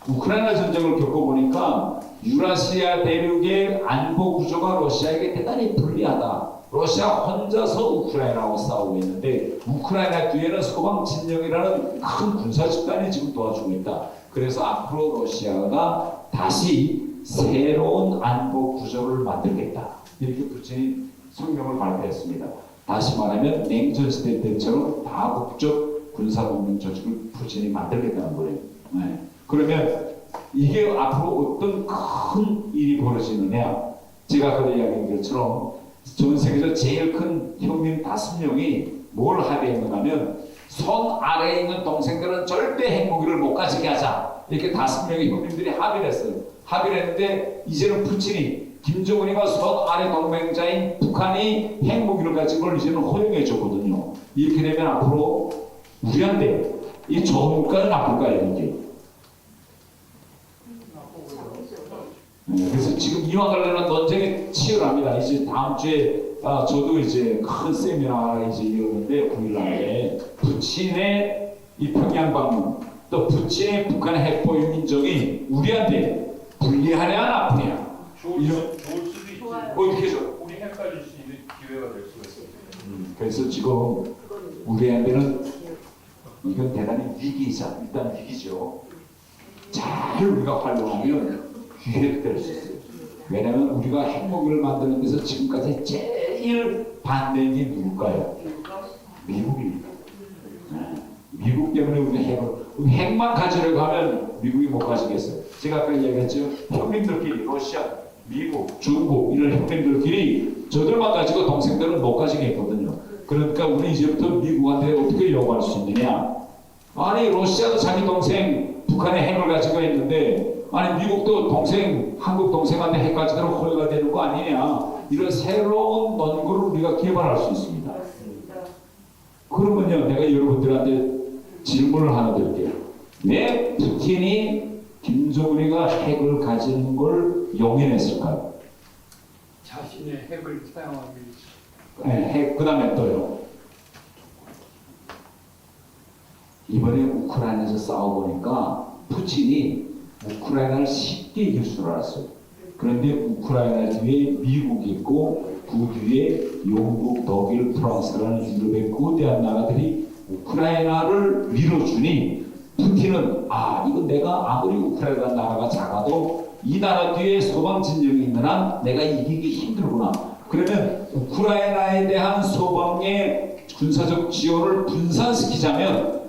우크라이나 전쟁을 겪어보니까 유라시아 대륙의 안보 구조가 러시아에게 대단히 불리하다. 러시아 혼자서 우크라이나하고 싸우고 있는데 우크라이나 뒤에는 소방 진영이라는 큰 군사 집단이 지금 도와주고 있다. 그래서 앞으로 러시아가 다시 새로운 안보 구조를 만들겠다. 이렇게 푸틴이 성명을 발표했습니다. 다시 말하면 냉전 시대 때처럼 다국적 군사동맹 조직을 푸틴이 만들겠다는 거예요. 네. 그러면 이게 앞으로 어떤 큰 일이 벌어지느냐? 제가 아까 이야기한 것처럼 전 세계에서 제일 큰 형님 5명이 뭘 합의했느냐면 손 아래에 있는 동생들은 절대 핵무기를 못 가지게 하자. 이렇게 5명의 형님들이 합의를 했어요. 합의를 했는데 이제는 푸틴이 김정은이가 손 아래 동맹자인 북한이 핵무기를 가진 걸 이제는 허용해 줬거든요. 이렇게 되면 앞으로 우리한테 이 좋을까요 나쁠까요 이게? 그래서 지금 이와 관련한 논쟁이 치열합니다. 이제 다음 주에 저도 이제 큰 세미나 이제 이러는데 9일날에 푸틴의 이 평양 방문 또 푸틴의 북한의 핵보유 인정이 우리한테 불리하냐 나쁘냐 좋을 수도 있지. 어떻게 해서 우리 헷갈릴 수 있는 기회가 될 수가 있어요. 그래서 지금 우리한테는 이건 대단히 위기이자 일단 위기죠. 잘 우리가 활용하면 기회가 될 수 있어요. 왜냐하면 우리가 핵무기를 만드는 데서 지금까지 제일 반대인 게 누굴까요? 미국입니다. 미국 때문에 우리 핵만 가지려고 하면 미국이 못 가지겠어요. 제가 아까 얘기했죠. 형님들끼리 러시아, 미국, 중국 이런 형님들끼리 저들만 가지고 동생들은 못 가지겠거든요. 그러니까 우리 이제부터 미국한테 어떻게 요구할 수 있느냐? 아니 러시아도 자기 동생 북한에 핵을 가지고 있는데 아니 미국도 동생 한국 동생한테 핵 가지도록 허용가 되는 거 아니냐? 이런 새로운 논구를 우리가 개발할 수 있습니다. 그러면요 내가 여러분들한테 질문을 하나 드릴게요. 왜 푸틴이 김정은이가 핵을 가지는 걸 용인했을까요? 자신의 핵을 사용하기 위해서. 네, 핵 그다음에 또요. 이번에 우크라이나에서 싸워보니까 푸틴이 우크라이나를 쉽게 이길 줄 알았어요. 그런데 우크라이나 뒤에 미국이 있고 그 뒤에 영국, 독일, 프랑스라는 유럽의 거대한 나라들이 우크라이나를 밀어주니 푸틴은 이건 내가 아무리 우크라이나 나라가 작아도 이 나라 뒤에 소방 진영이 있는 한 내가 이기기 힘들구나. 그러면 우크라이나에 대한 소방의 군사적 지원을 분산시키자면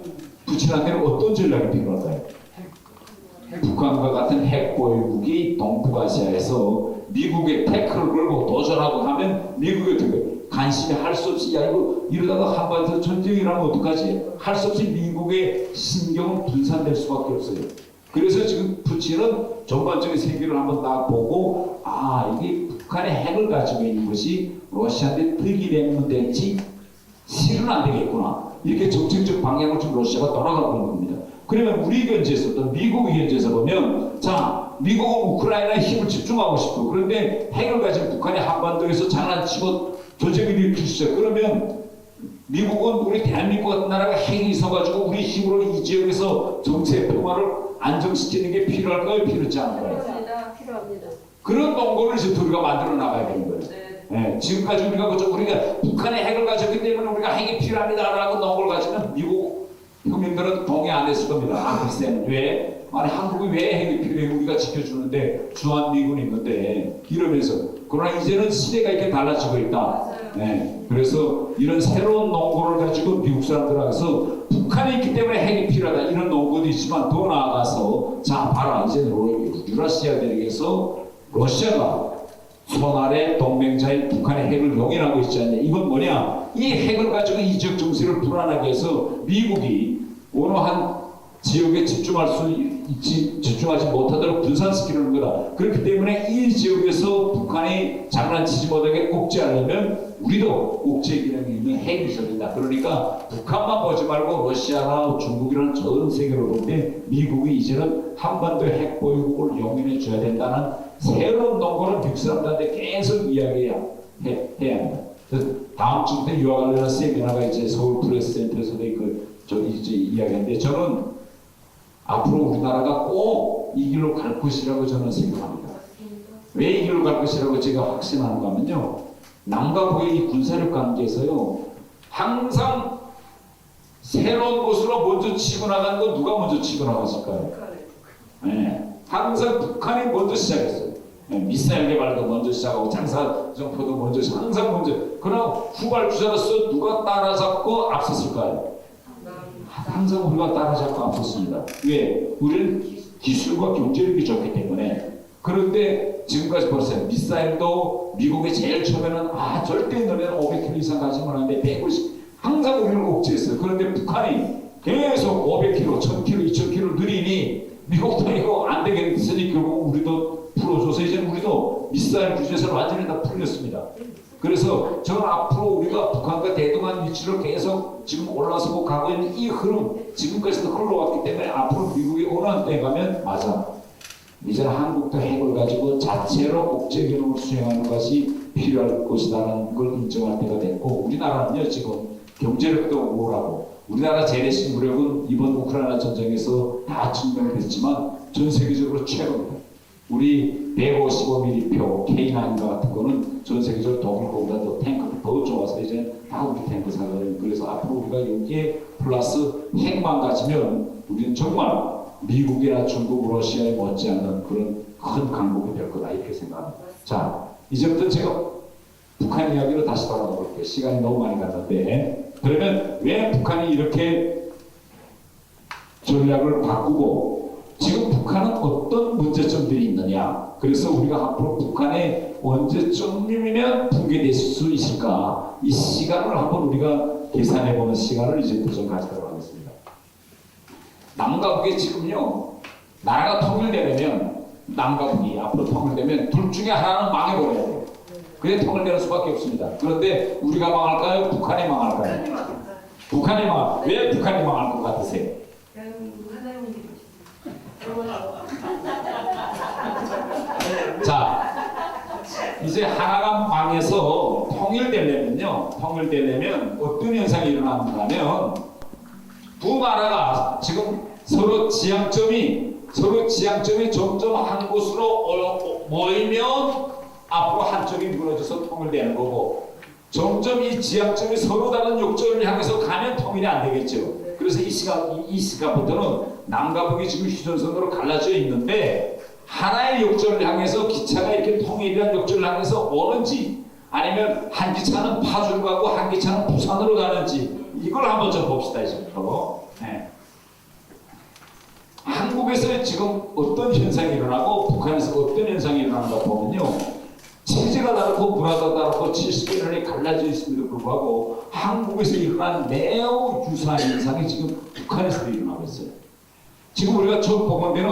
푸틴한테는 어떤 전략이 필요할까요? 북한과 같은 핵보유국이 동북아시아에서 미국의 태클을 걸고 도전하고 하면 미국이 어떻게 관심이 할 수 없이 야 이거 이러다가 한반도 전쟁이 나면 어떡하지? 할 수 없이 미국의 신경은 분산될 수밖에 없어요. 그래서 지금 푸틴은 전반적인 세계를 한번 딱 보고 이게 북한의 핵을 가지고 있는 것이 러시아한테 득이 되면 될지 실은 안 되겠구나. 이렇게 정책적 방향을 지금 러시아가 돌아가고 있는 겁니다. 그러면 우리 견지에서 또 미국의 견지에서 보면 자 미국은 우크라이나에 힘을 집중하고 싶고 그런데 핵을 가진 북한이 한반도에서 장난치고 전쟁을 일으킬 수 있어요. 그러면 미국은 우리 대한민국 같은 나라가 핵이 있어가지고 우리 힘으로 이 지역에서 정세 평화를 안정시키는 게 필요할까요? 필요하지 않을까요? 필요합니다. 그런 농구를 이제 우리가 만들어 나가야 되는 거예요. 예, 지금까지 우리가 북한의 핵을 가졌기 때문에 우리가 핵이 필요합니다라고 논걸 가지면 미국 국민들은 동의 안 했을 겁니다. 아, 글쎄, 왜? 아니, 한국이 왜 핵이 필요해? 우리가 지켜주는데, 주한미군이 있는데, 이러면서. 그러나 이제는 시대가 이렇게 달라지고 있다. 네, 그래서 이런 새로운 논거를 가지고 미국 사람들하고서 북한이 있기 때문에 핵이 필요하다. 이런 논거도 있지만 더 나아가서, 자, 봐라. 이제는 유라시아대륙에서 러시아가 손 아래 동맹자인 북한의 핵을 용인하고 있지 않냐. 이건 뭐냐? 이 핵을 가지고 이적 정세를 불안하게 해서 미국이 어느 한 지역에 집중하지 못하도록 분산시키는 거다. 그렇기 때문에 이 지역에서 북한이 장난치지 못하게 억제하려면 우리도 억제 기능이 있는 핵이 있어야 된다. 그러니까 북한만 보지 말고 러시아나 중국이라는 전 세계를 볼 때 미국이 이제는 한반도 핵 보유국을 용인해 줘야 된다는 새로운 논거를 미국 사람들한테 계속 이야기해야 합니다. 다음 주부터 이와 관련한 세미나가 이제 서울 프레스센터에서 이제 이야기하는데 저는 앞으로 우리나라가 꼭 이 길로 갈 것이라고 저는 생각합니다. 왜 이 길로 갈 것이라고 제가 확신하는가 하면요. 남과 북의 이 군사력 관계에서요. 항상 새로운 곳으로 먼저 치고 나간 거 누가 먼저 치고 나갔을까요? 네. 항상 북한이 먼저 시작했어요. 네. 미사일 개발도 먼저 시작하고 장사정포도 먼저 항상 먼저. 그러나 후발주자로서 누가 따라잡고 앞섰을까요? 항상 우리가 따라잡고 앞섰습니다. 왜? 우리는 기술과 경제력이 좋기 때문에. 그런데 지금까지 보세요. 미사일도 미국이 제일 처음에는 절대 너네는 500km 이상 가지면 안 돼. 150. 항상 우리를 억제했어요. 그런데 북한이 계속 500km, 1000km, 2000km 느리니 미국도 이거 안 되겠으니 결국 우리도 풀어줘서 이제 우리도 미사일 규제에서 완전히 다 풀렸습니다. 그래서 저는 앞으로 우리가 북한과 대등한 위치를 계속 지금 올라서고 가고 있는 이 흐름, 지금까지도 흘러왔기 때문에 앞으로 미국이 어느 때 가면 맞아. 이제는 한국도 핵을 가지고 자체로 억제 기능을 수행하는 것이 필요할 것이라는 걸 인정할 때가 됐고 우리나라는요 지금 경제력도 우월하고 우리나라 재래식 무력은 이번 우크라이나 전쟁에서 다 증명됐지만 전 세계적으로 최고입니다. 우리 155mm표 K9 같은 거는 전 세계적으로 독일보다 더 탱크가 더 좋아서 이제 다 우리 탱크 사거든요. 그래서 앞으로 우리가 여기에 플러스 핵만 가지면 우리는 정말 미국이나 중국, 러시아에 못지않는 그런 큰 강국이 될 거다 이렇게 생각합니다. 자, 이제부터 제가 북한 이야기로 다시 돌아가 볼게요. 시간이 너무 많이 갔는데 그러면 왜 북한이 이렇게 전략을 바꾸고 지금 북한은 어떤 문제점들이 있느냐. 그래서 우리가 앞으로 북한에 언제쯤이면 붕괴될 수 있을까. 이 시간을 한번 우리가 계산해보는 시간을 이제부터 좀 가지도록 하겠습니다. 남과 북이 지금요. 나라가 통일되려면 남과 북이 앞으로 통일되면 둘 중에 하나는 망해버려야 돼요. 그게 통일되는 수밖에 없습니다. 그런데 우리가 망할까요? 북한이 망할까요? 북한이 망할. 왜 북한이 망할 것 같으세요? 자, 이제 하나가 망해서 통일되려면 어떤 현상이 일어나는가 하면 두 나라가 지금 서로 지향점이 점점 한 곳으로 모이면 앞으로 한쪽이 무너져서 통일되는 거고 점점 이 지향점이 서로 다른 욕점을 향해서 가면 통일이 안 되겠죠. 그래서 이 시간부터는 남과 북이 지금 휴전선으로 갈라져 있는데 하나의 욕점을 향해서 기차가 이렇게 통일이라는 욕점을 향해서 오는지 아니면 한 기차는 파주로 가고 한 기차는 부산으로 가는지 이걸 한번 좀 봅시다. 이제부터. 네. 한국에서 지금 어떤 현상이 일어나고 북한에서 어떤 현상이 일어나는가 보면요. 체제가 다르고 문화가 다르고 70년이 갈라져 있음에도 불구하고 한국에서 일어난 매우 유사한 현상이 지금 북한에서도 일어나고 있어요. 지금 우리가 처음 보건 데는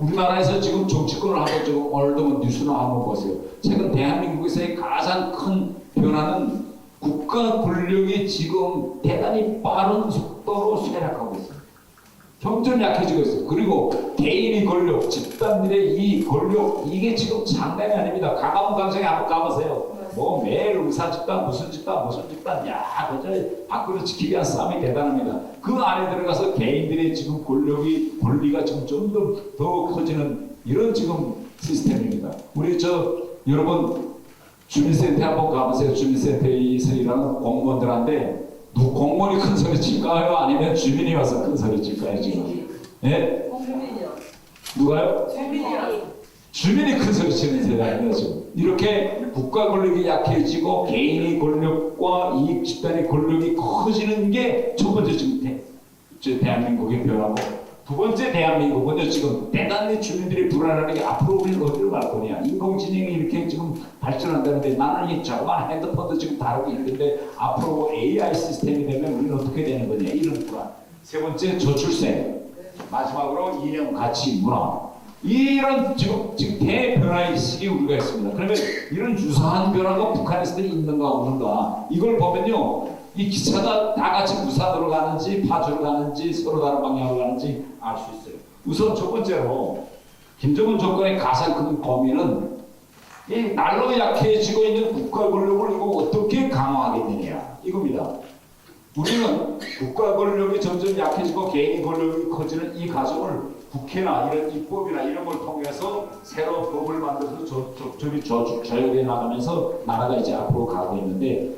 우리나라에서 지금 정치권을 한번 좀 오늘도 뉴스나 한번 보세요. 최근 대한민국에서의 가장 큰 변화는 국가 권력이 지금 대단히 빠른 속도로 쇠락하고 있어요. 점점 약해지고 있어요. 그리고 개인의 권력, 집단들의 이 권력 이게 지금 장난이 아닙니다. 강화문광장에 한번 가보세요. 뭐 매일 의사 집단, 무슨 집단, 야, 그저 밖으로 지키기 위한 싸움이 대단합니다. 그 안에 들어가서 개인들의 지금 권리가 지금 좀 더 커지는 이런 지금 시스템입니다. 우리 여러분 주민센터 한번 가보세요. 주민센터에서 일하는 공무원들한테 공무원이 큰 소리 칠까요? 아니면 주민이 와서 큰 소리 칠까요? 지금? 예? 주민이요. 누가요? 주민이요. 주민이 큰 소리 치는 세상이죠. 이렇게 국가 권력이 약해지고 개인의 권력과 이익 집단의 권력이 커지는 게 첫 번째 지금 대한민국의 변화고, 두 번째 대한민국은요 지금 대단히 주민들이 불안하는 게 앞으로 우리는 어디로 갈 거냐. 인공지능이 이렇게 지금 발전한다는데 나는 이 저만 핸드폰도 지금 다루고 있는데 앞으로 AI 시스템이 되면 우리는 어떻게 되는 거냐 이런 불안. 세 번째 저출생, 마지막으로 이념 가치 문화. 이런 지금 대변화의 시기에 우리가 있습니다. 그러면 이런 유사한 변화가 북한에서도 있는가 없는가 이걸 보면요 이 기차가 다 같이 부산으로 가는지 파주로 가는지 서로 다른 방향으로 가는지 알 수 있어요. 우선 첫 번째로 김정은 정권의 가장 큰 고민은 이 날로 약해지고 있는 국가 권력을 이거 어떻게 강화하겠느냐 이겁니다. 우리는 국가 권력이 점점 약해지고 개인 권력이 커지는 이 과정을 국회나 이런 입법이나 이런 걸 통해서 새로운 법을 만들어서 적절히 조율해 나가면서 나라가 이제 앞으로 가고 있는데,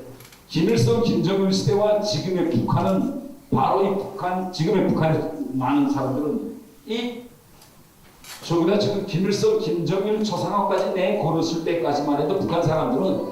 김일성, 김정은 시대와 지금의 북한은 바로 이 북한, 지금의 북한의 많은 사람들은 저기다 지금 김일성, 김정일 초상화까지 내걸었을 때까지만 해도 북한 사람들은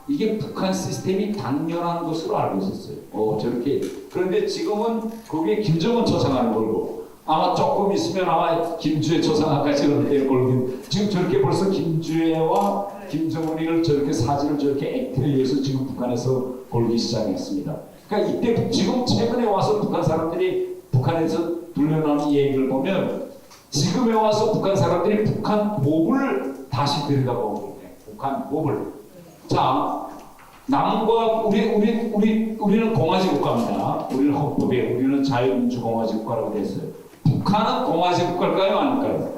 이게 북한 시스템이 당연한 것으로 알고 있었어요. 저렇게. 그런데 지금은 거기에 김정은 초상화를 걸고 아마 조금 있으면 아마 김주애 초상화까지 걸고 지금 저렇게 벌써 김주애와 김정은이를 저렇게 사진을 저렇게 액트리에서 지금 북한에서 걸기 시작했습니다. 그러니까 이때 지금 최근에 와서 북한 사람들이 북한에서 들려나오는 얘기를 보면 지금에 와서 북한 사람들이 북한 법을 다시 들여다보고 있네. 북한 법을. 자, 남과 우리는 공화제 국가입니다. 우리는 헌법에 우리는 자유민주 공화제 국가라고 돼 있어요. 북한은 공화제 국가일까요, 아닐까요?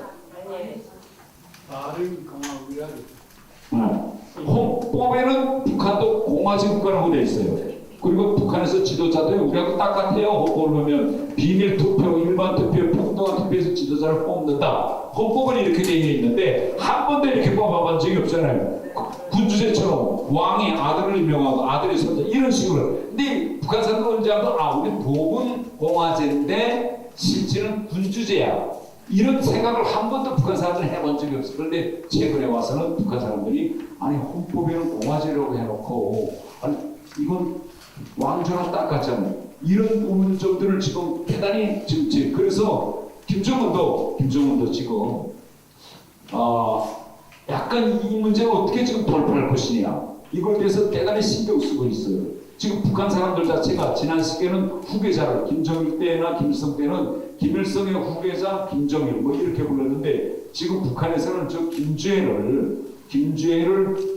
다른 강화국이야. 헌법에는 북한도 공화제 국가라고 돼 있어요. 그리고 북한에서 지도자들이 우리하고 똑같아요. 헌법을 보면 비밀 투표, 일반 투표, 평등한 투표에서 지도자를 뽑는다. 헌법은 이렇게 되어 있는데 한 번도 이렇게 뽑아본 적이 없잖아요. 군주제처럼 왕이 아들을 임명하고 아들이 선자 이런 식으로. 근데 북한 사람들은 언제 하면 우리 법은 공화제인데 실제는 군주제야. 이런 생각을 한 번도 북한 사람들은 해본 적이 없어요. 그런데 최근에 와서는 북한 사람들이 헌법에는 공화제라고 해놓고 이건 왕조랑 똑같잖아요. 이런 의문점들을 지금 대단히 지금 그래서 김정은도 지금 약간 이 문제를 어떻게 지금 돌파할 것이냐 이걸 대해서 대단히 신경 쓰고 있어요. 지금 북한 사람들 자체가 지난 시기에는 후계자를 김정일 때나 김일성 때는 김일성의 후계자 김정일 뭐 이렇게 불렀는데 지금 북한에서는 저 김주애를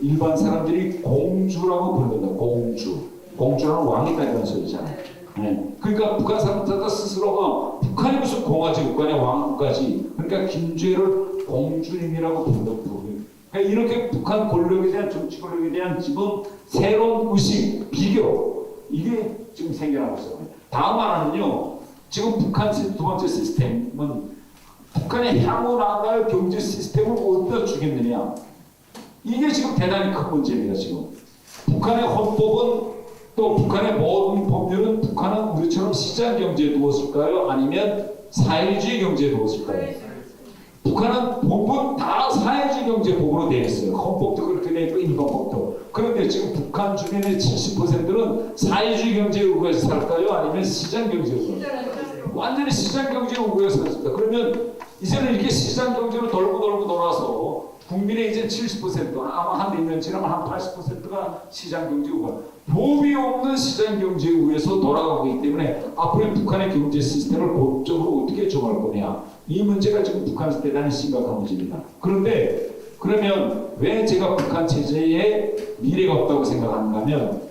일반 사람들이 공주라고 부른다. 공주라는 왕이 있다는 소리잖아요. 그러니까 북한 사람들 스스로가 북한이 무슨 공화제 국가냐 왕국까지 그러니까 김주애를 공주님이라고 부른다고 부르고요. 그러니까 이렇게 북한 권력에 대한 정치 권력에 대한 지금 새로운 의식, 비교 이게 지금 생겨나고 있어요. 다음 하나는요. 지금 북한 두 번째 시스템은 북한의 향후 나아갈 경제 시스템을 어디다 주겠느냐. 이게 지금 대단히 큰 문제입니다. 지금 북한의 헌법은 또 북한의 모든 법률은 북한은 우리처럼 시장 경제에 두었을까요? 아니면 사회주의 경제에 두었을까요? 북한은 법은 다 사회주의 경제법으로 되어 있어요. 헌법도 그렇게 되어 있고 인권법도. 그런데 지금 북한 주민의 70%는 사회주의 경제에 의거해서 살까요? 아니면 시장 경제에 살까요? 완전히 시장 경제에 의거해서 살습니다. 그러면 이제는 이렇게 시장 경제로 돌고 돌아서 국민의 이제 70% 아마 한 몇 년 지나면 한 80%가 시장 경제고 법이 없는 시장 경제에 의해서 돌아가고 있기 때문에 앞으로 북한의 경제 시스템을 법적으로 어떻게 정할 거냐 이 문제가 지금 북한에서 대단히 심각한 문제입니다. 그런데 그러면 왜 제가 북한 체제에 미래가 없다고 생각하는가 하면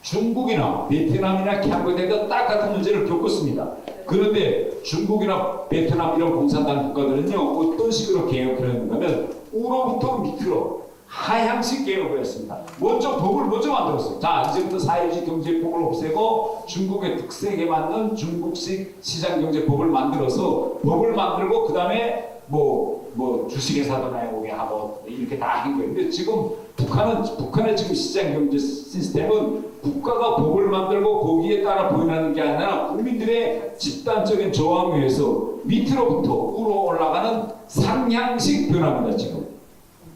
중국이나 베트남이나 캄보디아가 똑같은 문제를 겪었습니다. 그런데 중국이나 베트남 이런 공산당 국가들은요 어떤 식으로 개혁을 했는가 하면 우로부터 밑으로 하향식 개혁을 했습니다. 먼저 법을 만들었어요. 자, 이제부터 사회주의 경제법을 없애고 중국의 특색에 맞는 중국식 시장경제법을 만들어서 법을 만들고 그 다음에 뭐 뭐 주식회사도 나오게 하고 이렇게 다 한 거예요. 근데 지금 북한의 지금 시장 경제 시스템은 국가가 법을 만들고 거기에 따라 보이는 게 아니라 국민들의 집단적인 저항에 의해서 밑으로부터 위로 올라가는 상향식 변화입니다. 지금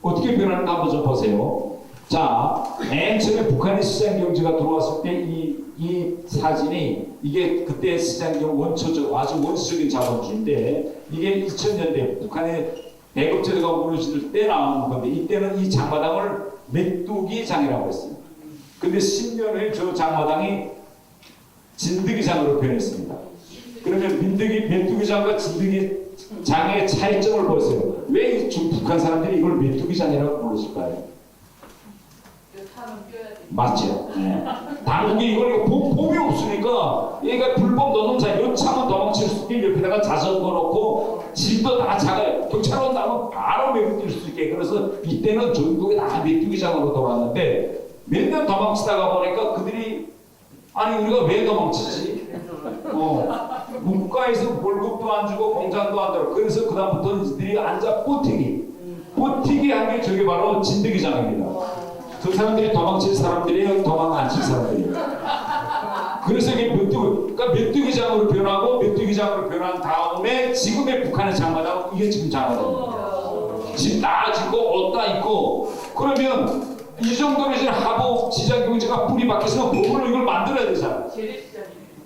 어떻게 변하는가 한번 좀 보세요. 자, 맨 처음에 북한의 시장 경제가 들어왔을 때 이 사진이 이게 그때 시장 경제 원초적 아주 원시적인 자본주의인데 이게 2000년대 북한의 배급제도가 무너질 때 나오는 건데 이때는 이 장마당을 메뚜기 장이라고 했어요. 근데 10년 후에 저 장마당이 진드기장으로 변했습니다. 그러면 메뚜기장과 진드기장의 차이점을 보세요. 왜 북한 사람들이 이걸 메뚜기장이라고 부르실까요? 맞죠? 네. 당국이 이걸 봄이 없으니까 얘가 불법 노동자 여차하면 도망칠 수 있게 옆에다가 자전거 놓고 집도 다 작아요. 경찰 온다면 바로 메뚜기 뛸 수 있게. 그래서 이때는 전국이 다 메뚜기장으로 돌아왔는데 몇 년 도망치다가 보니까 그들이 아니 우리가 왜 도망치지? 국가에서 월급도 안 주고 공장도 안 들어. 그래서 그다음부터 이들이 앉아 버티기 한 게 저게 바로 진드기장입니다. 그 사람들이 도망칠 사람들이에요, 도망 안 칠 사람들이에요. 그래서 이게 메뚜기장으로 변하고 메뚜기장으로 변한 다음에 지금의 북한의 장마당 이게 지금 장마당입니다. 집 다 짓고 옷 다 입고 그러면 이 정도로 이제 하고 시장 경제가 뿌리 박혀서 법으로 이걸 만들어야 되잖아요.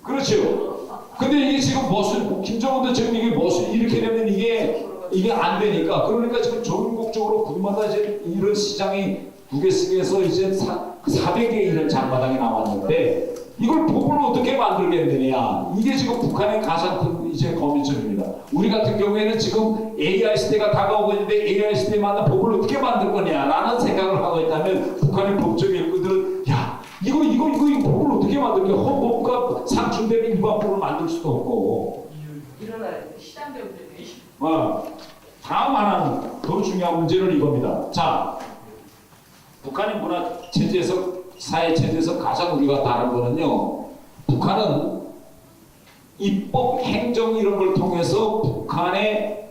그렇죠. 근데 이게 지금 무슨 김정은도 지금 이게 무슨 이렇게 되면 이게 안 되니까 그러니까 지금 전국적으로 군마다 이제 이런 시장이 두 개씩에서 이제 400개 이런 장마당이 나왔는데 이걸 법으로 어떻게 만들겠느냐 이게 지금 북한의 가장 큰 이제 고민점입니다. 우리 같은 경우에는 지금 AI 시대가 다가오고 있는데 AI 시대에 맞는 법을 어떻게 만들 거냐라는 생각을 하고 있다면 북한의 법적 일꾼들은 야 이거 법을 어떻게 만들게 헌법과 상충되는 일반법을 만들 수도 없고 일어나야 돼. 시장 때문에. 다음 하나는 더 중요한 문제는 이겁니다. 자, 북한의 문화 체제에서 사회 체제에서 가장 우리가 다른 거는요. 북한은 입법, 행정 이런 걸 통해서 북한의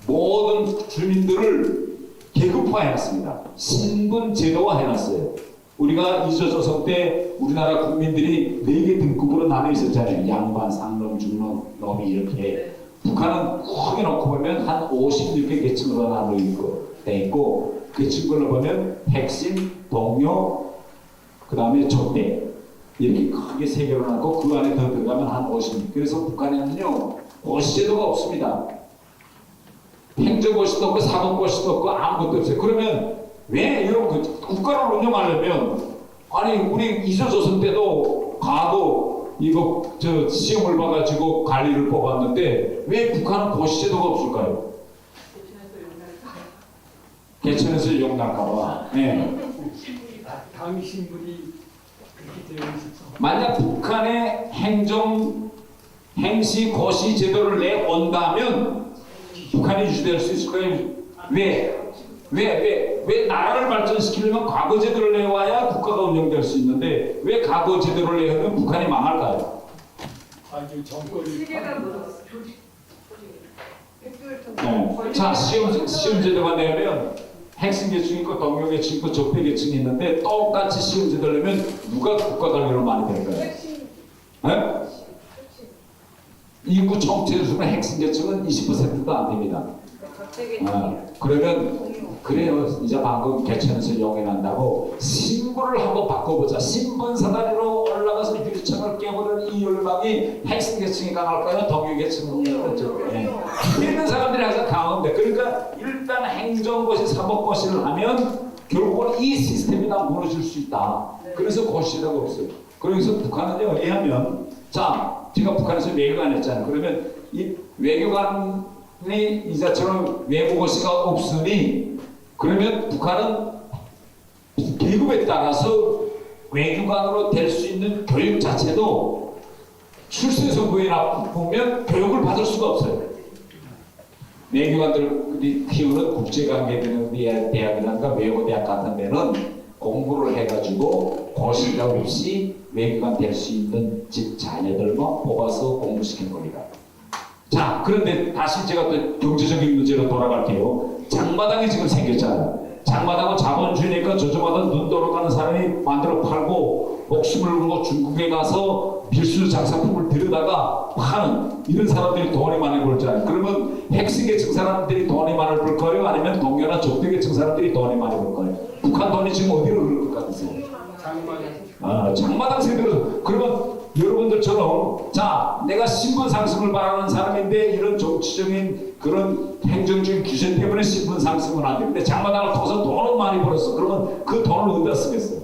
모든 주민들을 계급화해놨습니다. 신분 제도화 해놨어요. 우리가 이조조선 때 우리나라 국민들이 4개 등급으로 나눠 있었잖아요. 양반, 상놈, 중놈, 놈이 이렇게. 북한은 크게 놓고 보면 한 56개 계층으로 나눠 있고 그 친구를 보면 핵심, 동료, 그 다음에 족대 이렇게 크게 3개로 나고 그 안에 더 들어가면 한 50. 그래서 북한에는요 고시제도가 없습니다. 행정고시도 없고 사법고시도 없고 아무것도 없어요. 그러면 왜 이런 국가를 운영하려면 아니 우리 이조조선 때도 과거 이거 저 시험을 봐가지고 관리를 뽑았는데 왜 북한은 고시제도가 없을까요? 개천에서 용날까봐. 네. 당 신분이 그렇게 되어 있어서 만약 북한의 행시 고시 제도를 내온다면 북한이 유지될 수 있을 거예요. 왜 나라를 발전시키려면 과거 제도를 내와야 국가가 운영될 수 있는데 왜 과거 제도를 내면 북한이 망할까요? 아주 정권이 시계가 뭐 조직 네. 자, 시험 제도가 내면 핵심 계층이 있고 동료 계층이 있고 적폐 계층이 있는데 똑같이 시험 제도를 내면 누가 국가 관리를 많이 될까요? 네? 인구 총체를 주면 핵심 계층은 20%도 안 됩니다. 그러면 그래요. 이제 방금 개천에서 용인한다고 신분을 한번 바꿔보자. 신분사다리로 올라가서 유리창을 깨버리는 이 열망이 핵심 계층이 강할까요? 동료 계층은 뒤에 있는 사람들이 항상 강한데 그러니까 일단 행정고시, 사법고시를 하면 결국은 이 시스템이 다 무너질 수 있다. 그래서 고시라고 없어요. 그래서 북한은요, 왜냐하면 자, 제가 북한에서 외교관 했잖아요. 그러면 이 외교관이 이자처럼 외국어시가 없으니 그러면 북한은 계급에 따라서 외교관으로 될 수 있는 교육 자체도 출생선거에 보면 교육을 받을 수가 없어요. 외교관들이 키우는 국제관계되는 대학이라든가 외고대학 같은 데는 공부를 해가지고 고시가 없이 외교관 될 수 있는 집 자녀들만 뽑아서 공부시킨 겁니다. 자, 그런데 다시 제가 또 경제적인 문제로 돌아갈게요. 장마당이 지금 생겼잖아요. 장마당은 자본주의니까 저저마다 눈 돌아가는 사람이 만들어 팔고 목숨을 걸고 중국에 가서 필수 장사품을 들여다가 파는 이런 사람들이 돈이 많이 벌잖아요. 그러면 핵심계층 사람들이 돈이 많이 벌까요? 아니면 동료나 적대계층 사람들이 돈이 많이 벌까요? 북한 돈이 지금 어디로 흐를 것 같으세요? 장마당 세대로. 그러면 여러분들처럼 자, 내가 신분 상승을 바라는 사람인데 이런 정치적인 그런 행정적인 규제 때문에 신분 상승은 안 되는데 장마당을 통해서 돈을 많이 벌었어. 그러면 그 돈을 어디다 쓰겠어요?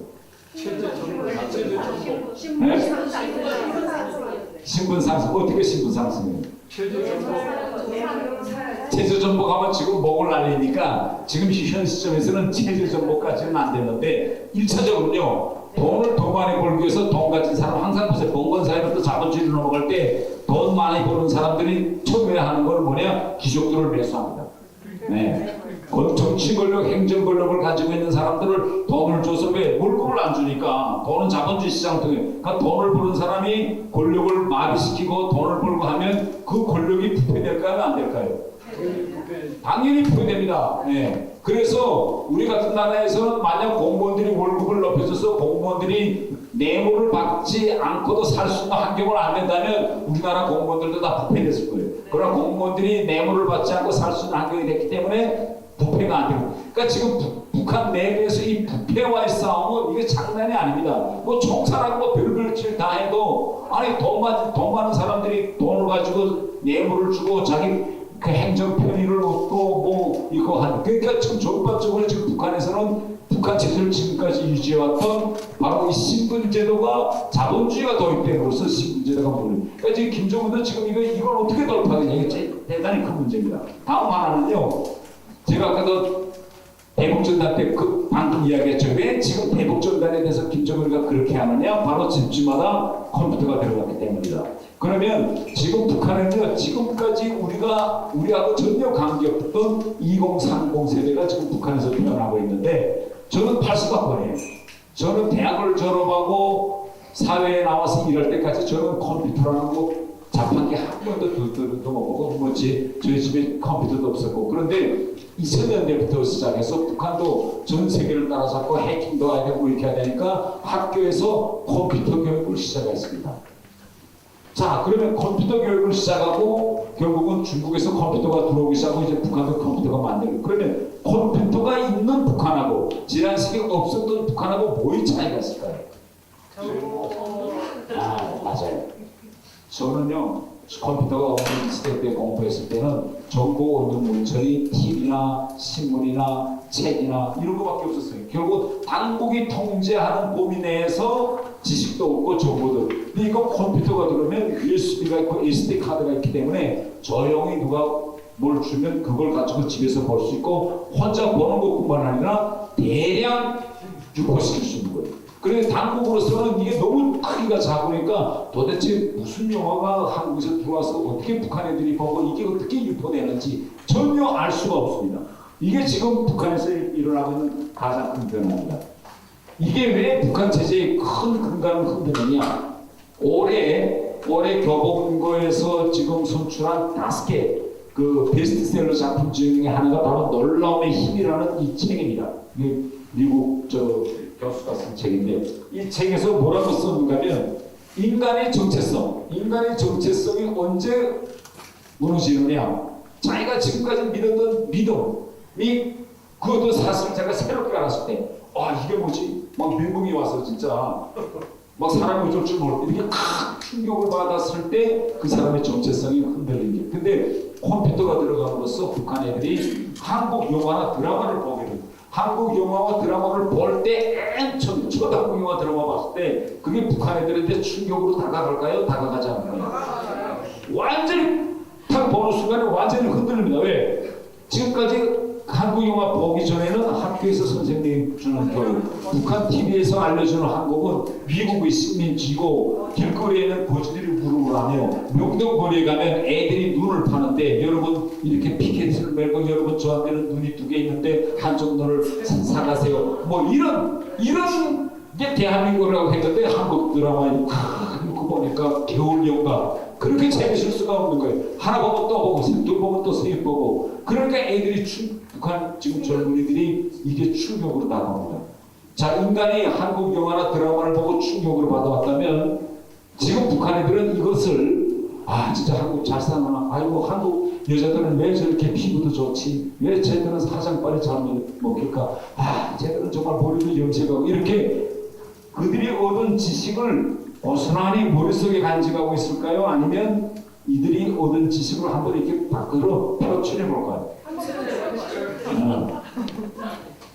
네? 신분 상승. 어떻게 신분 상승해요? 체제 전복하면 지금 목을 날리니까 지금 현 시점에서는 체제 전복까지는 안 되는데 1차적으로는요. 돈을 더 많이 벌기 위해서 돈 가진 사람 항상 보세요. 봉건 사회부터 자본주의로 넘어갈 때 돈 많이 버는 사람들이 처음에 하는 건 뭐냐? 귀족들을 매수합니다. 네. 정치 권력, 행정 권력을 가지고 있는 사람들을 돈을 줘서 왜 월급을 안 주니까 돈은 자본주의 시장 통해 그러니까 돈을 버는 사람이 권력을 마비시키고 돈을 벌고 하면 그 권력이 부패될까요? 안 될까요? 당연히 부패됩니다. 네. 그래서 우리 같은 나라에서는 만약 공무원들이 월급을 높여줘서 공무원들이 뇌물을 받지 않고도 살 수 있는 환경을 안 된다면 우리나라 공무원들도 다 부패됐을 거예요. 그러나 공무원들이 뇌물을 받지 않고 살 수 있는 환경이 됐기 때문에 부패가 안 되고. 그러니까 지금 북한 내부에서 이 부패와의 싸움은 이게 장난이 아닙니다. 뭐 총살하고 뭐 별별 짓 다 해도 아니 돈 많은 사람들이 돈을 가지고 뇌물을 주고 자기 그 행정 편의를 얻고 뭐 이거 한 그러니까 지금 전반적으로 지금 북한에서는 북한 체제를 지금까지 유지해왔던 바로 이 신분제도가 자본주의가 도입됨으로써 신분제도가 보는. 그러니까 지금 김정은도 지금 이걸 어떻게 돌파하느냐 이게 대단히 큰 문제입니다. 다음 하나는요. 제가 아까도 대북전단 때 그 방금 이야기했죠. 왜 지금 대북전단에 대해서 김정은이가 그렇게 하느냐? 바로 집집마다 컴퓨터가 들어갔기 때문이다. 그러면 지금 북한은요, 지금까지 우리하고 전혀 관계없던 2030 세대가 지금 북한에서 태어나고 있는데 저는 80학번이에요. 저는 대학을 졸업하고 사회에 나와서 일할 때까지 저는 컴퓨터라는 거 자판기 한 번도 못 보고 뭐지 저희 집에 컴퓨터도 없었고 그런데 2000년대부터 시작해서 북한도 전 세계를 따라잡고 해킹도 해야 되고 이렇게 해야 되니까 학교에서 컴퓨터 교육을 시작했습니다. 자, 그러면 컴퓨터 교육을 시작하고 결국은 중국에서 컴퓨터가 들어오기 시작하고 이제 북한도 컴퓨터가 만들고 그러면 컴퓨터가 있는 북한하고 지난 시기에 없었던 북한하고 뭐의 차이가 있을까요? 맞아요. 저는요 컴퓨터가 없는 시대 때 공부했을 때는 정보 얻는 문천이 TV나 신문이나 책이나 이런 거밖에 없었어요. 결국 당국이 통제하는 범위 내에서 지식도 얻고 정보도. 근데 이거 컴퓨터가 들어오면 USB가 있고 SD 카드가 있기 때문에 조용히 누가 뭘 주면 그걸 가지고 집에서 볼 수 있고 혼자 보는 것뿐만 아니라 대량 유포시킬 수 있는 거예요. 그래서 당국으로서는 이게 너무 크기가 작으니까 도대체 무슨 영화가 한국에서 들어와서 어떻게 북한 애들이 보고 이게 어떻게 유포되는지 전혀 알 수가 없습니다. 이게 지금 북한에서 일어나고 있는 가장 큰 변화입니다. 이게 왜 북한 체제의 큰 근간을 흔드느냐? 올해 교보문고에서 지금 선출한 5개 그 베스트셀러 작품 중에 하나가 바로 놀라움의 힘이라는 이 책입니다. 이게 미국 교수가 쓴 책인데 이 책에서 뭐라고 썼는가면 인간의 정체성이 언제 무너지느냐? 자기가 지금까지 믿었던 믿음이 그것도 사실 제가 새롭게 알았을 때 이게 뭐지? 막 멘붕이 와서 진짜 막 사람이 어쩔 줄 모르고 이렇게 큰 충격을 받았을 때 그 사람의 정체성이 흔들린 게. 근데 컴퓨터가 들어감으로써 북한 애들이 한국 영화나 드라마를 보게 됩니다. 한국 영화와 드라마를 볼 때 첫 한국 영화 드라마 봤을 때 그게 북한 애들한테 충격으로 다가갈까요? 다가가지 않을까요? 완전히 딱 보는 순간에 완전히 흔들립니다. 왜? 지금까지 한국 영화 보기 전에는 학교에서 선생님이 주는 교육, 북한 TV에서 알려주는 한국은 미국의 식민지고 길거리에는 거지들이 무릎을 하며 명동거리에 가면 애들이 눈을 파는데 여러분 이렇게 피켓을 메고 여러분 저한테는 눈이 2개 있는데 한쪽 눈을 사가세요. 뭐 이런 게 대한민국이라고 했는데 한국 드라마에 이거 보니까 겨울 연가 그렇게 재밌을 수가 없는 거예요. 하나 보면 또 보고, 둘 보면 또 세 보고. 그러니까 애들이 북한 지금 젊은이들이 이게 충격으로 다가옵니다. 자, 인간이 한국 영화나 드라마를 보고 충격으로 받아왔다면 지금 북한 애들은 이것을 진짜 한국 잘 사나? 아이고 한국 여자들은 왜 저렇게 피부도 좋지? 왜 쟤들은 사장빨이 잘 먹힐까? 쟤들은 정말 머리도 염색하고 이렇게 그들이 얻은 지식을 고스란히 머릿속에 간직하고 있을까요? 아니면 이들이 얻은 지식을 한번 이렇게 밖으로 표출해 볼까요?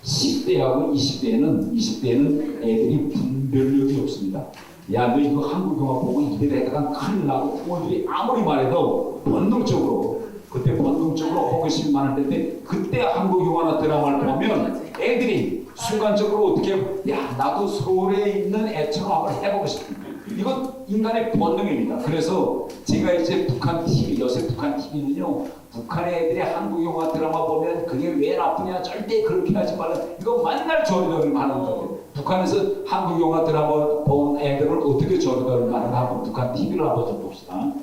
10대하고 20대에는 애들이 분별력이 없습니다. 야, 너 이거 한국 영화 보고 이래다가 큰일 나고 부모들이 아무리 말해도 본능적으로 그때 본능적으로 호기심 많을 텐데 그때 한국 영화나 드라마를 보면 애들이 순간적으로 어떻게 야, 나도 서울에 있는 애처럼 한번 해보고 싶은 이건 인간의 본능입니다. 그래서 제가 이제 북한 TV, 요새 북한 TV는요, 북한의 애들이 한국 영화 드라마 보면 그게 왜 나쁘냐, 절대 그렇게 하지 말라. 이거 맨날 조리돌림 하는 거예요. 북한에서 한국 영화 드라마 본 애들을 어떻게 조리돌림 하는가 한번 북한 TV를 한번 좀 봅시다.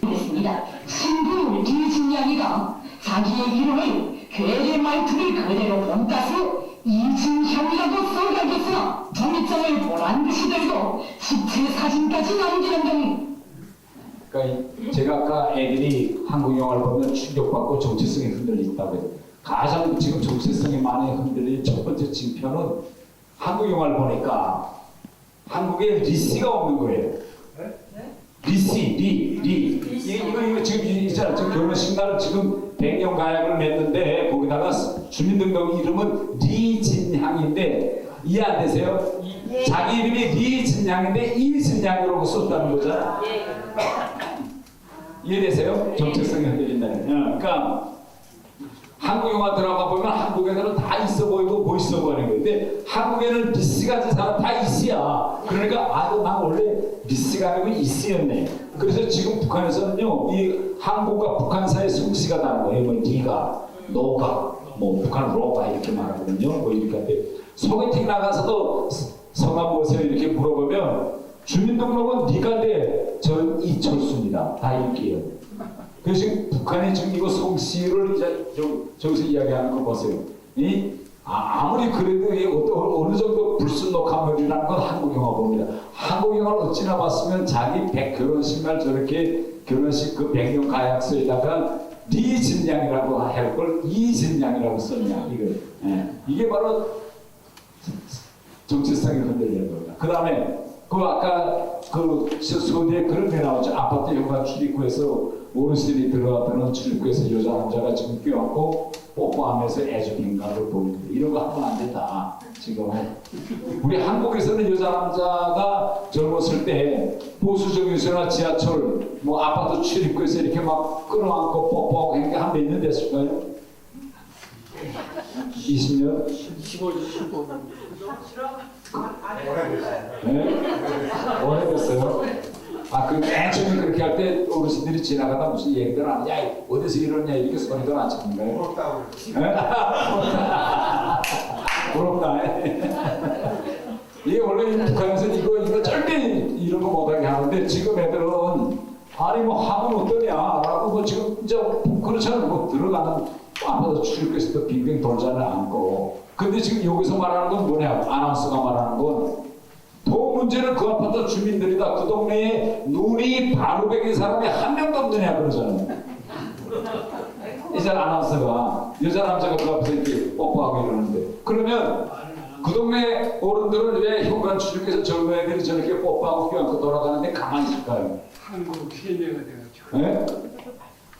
있습니다. 신부 이진양이가 자기의 이름을 괴뢰 말투를 그대로 본따서 이진형이라고 써가겠으나 종이장을 보란 듯이 들고 시체 사진까지 남기는 등. 그러니까 제가 아까 애들이 한국 영화를 보면 충격받고 정체성이 흔들린다고 해요. 가장 지금 정체성이 많이 흔들린 첫 번째 징표는 한국 영화를 보니까 한국에 리씨가 없는 거예요. 리씨. 이거 지금 있잖아. 지금 결혼식 날 지금 백년 가약을 맺는데 거기다가 주민등록 이름은 리진향인데 이해 안 되세요? 자기 이름이 리진향인데 이진향이라고 썼다는 거잖아. 이해되세요? 정체성이 흔들린다는. 그러니까 한국 영화 드라마 보면 한국 애들은 다 있어 보이고 멋있어 보이는 건데 한국에는 리씨 같은 사람 다 이씨야. 그러니까 난 원래 리씨가 아니고 이씨였네. 그래서 지금 북한에서는요, 이 한국과 북한 사이의 성씨가 다른 거예요. 뭐 니가, 너가, 뭐 북한 로가 이렇게 말하거든요. 뭐 이렇게 한데 소개팅 나가서도 성함 뭐세요 이렇게 물어보면 주민등록은 니가인데 전 이철수입니다. 다 이렇게요. 그래서 지금 북한이 지금 이거 성씨를 이제 저기서 이야기하는 거 보세요. 아무리 그래도 어느 정도 불순녹함이라는 건 한국 영화 봅니다. 한국 영화를 어찌나 봤으면 자기 결혼식 날 저렇게 결혼식 그 백년 가약서에다가 리진양이라고 할 걸 이진양이라고 썼냐 이거. 이게 바로 정체성이 흔들리는 겁니다. 그 다음에 아까 서대에 그런 데 나오죠. 아파트 현관 출입구에서 어르신이 들어가는 출입구에서 여자 남자가 지금 껴안고 뽀뽀하면서 애정인가를 보이는데 이런 거 하면 안 된다. 지금 우리 한국에서는 여자 남자가 젊었을 때 보수정류소나 지하철 뭐 아파트 출입구에서 이렇게 막 끌어안고 뽀뽀하고 하는 게 한 몇 년 됐을까요? 20년? 15년. 네? 오래됐어요? 맨 처음에 그렇게 할 때 어르신들이 지나가다 무슨 얘기들 하냐, 어디서 이러냐 이렇게 소리들 안 치는가요? 부럽다고. 부럽다. 이게 원래 북한에서는 이거 절대 이런 거 못하게 하는데 지금 애들은 아니 뭐 하면 어떠냐라고 뭐 지금 이제 그렇잖아요. 뭐 들어가는 아파트 출입구에서도 빙빙 돌잖아요. 않고. 근데 지금 여기서 말하는 건 뭐냐? 아나운서가 말하는 건 더 문제는 그 아파트 주민들이다. 그 동네에 눈이 바로 베긴 사람이 한 명도 없느냐 그러잖아요. 이제 아나운서가 여자 남자가 그 앞에서 이렇게 뽀뽀하고 이러는데 그러면 그 동네 어른들은 왜 현관 출입구에서 젊은 애들이 저렇게 뽀뽀하고 껴안고 돌아가는데 가만히 있을까요? 한국 시민회가 돼가지고. 네?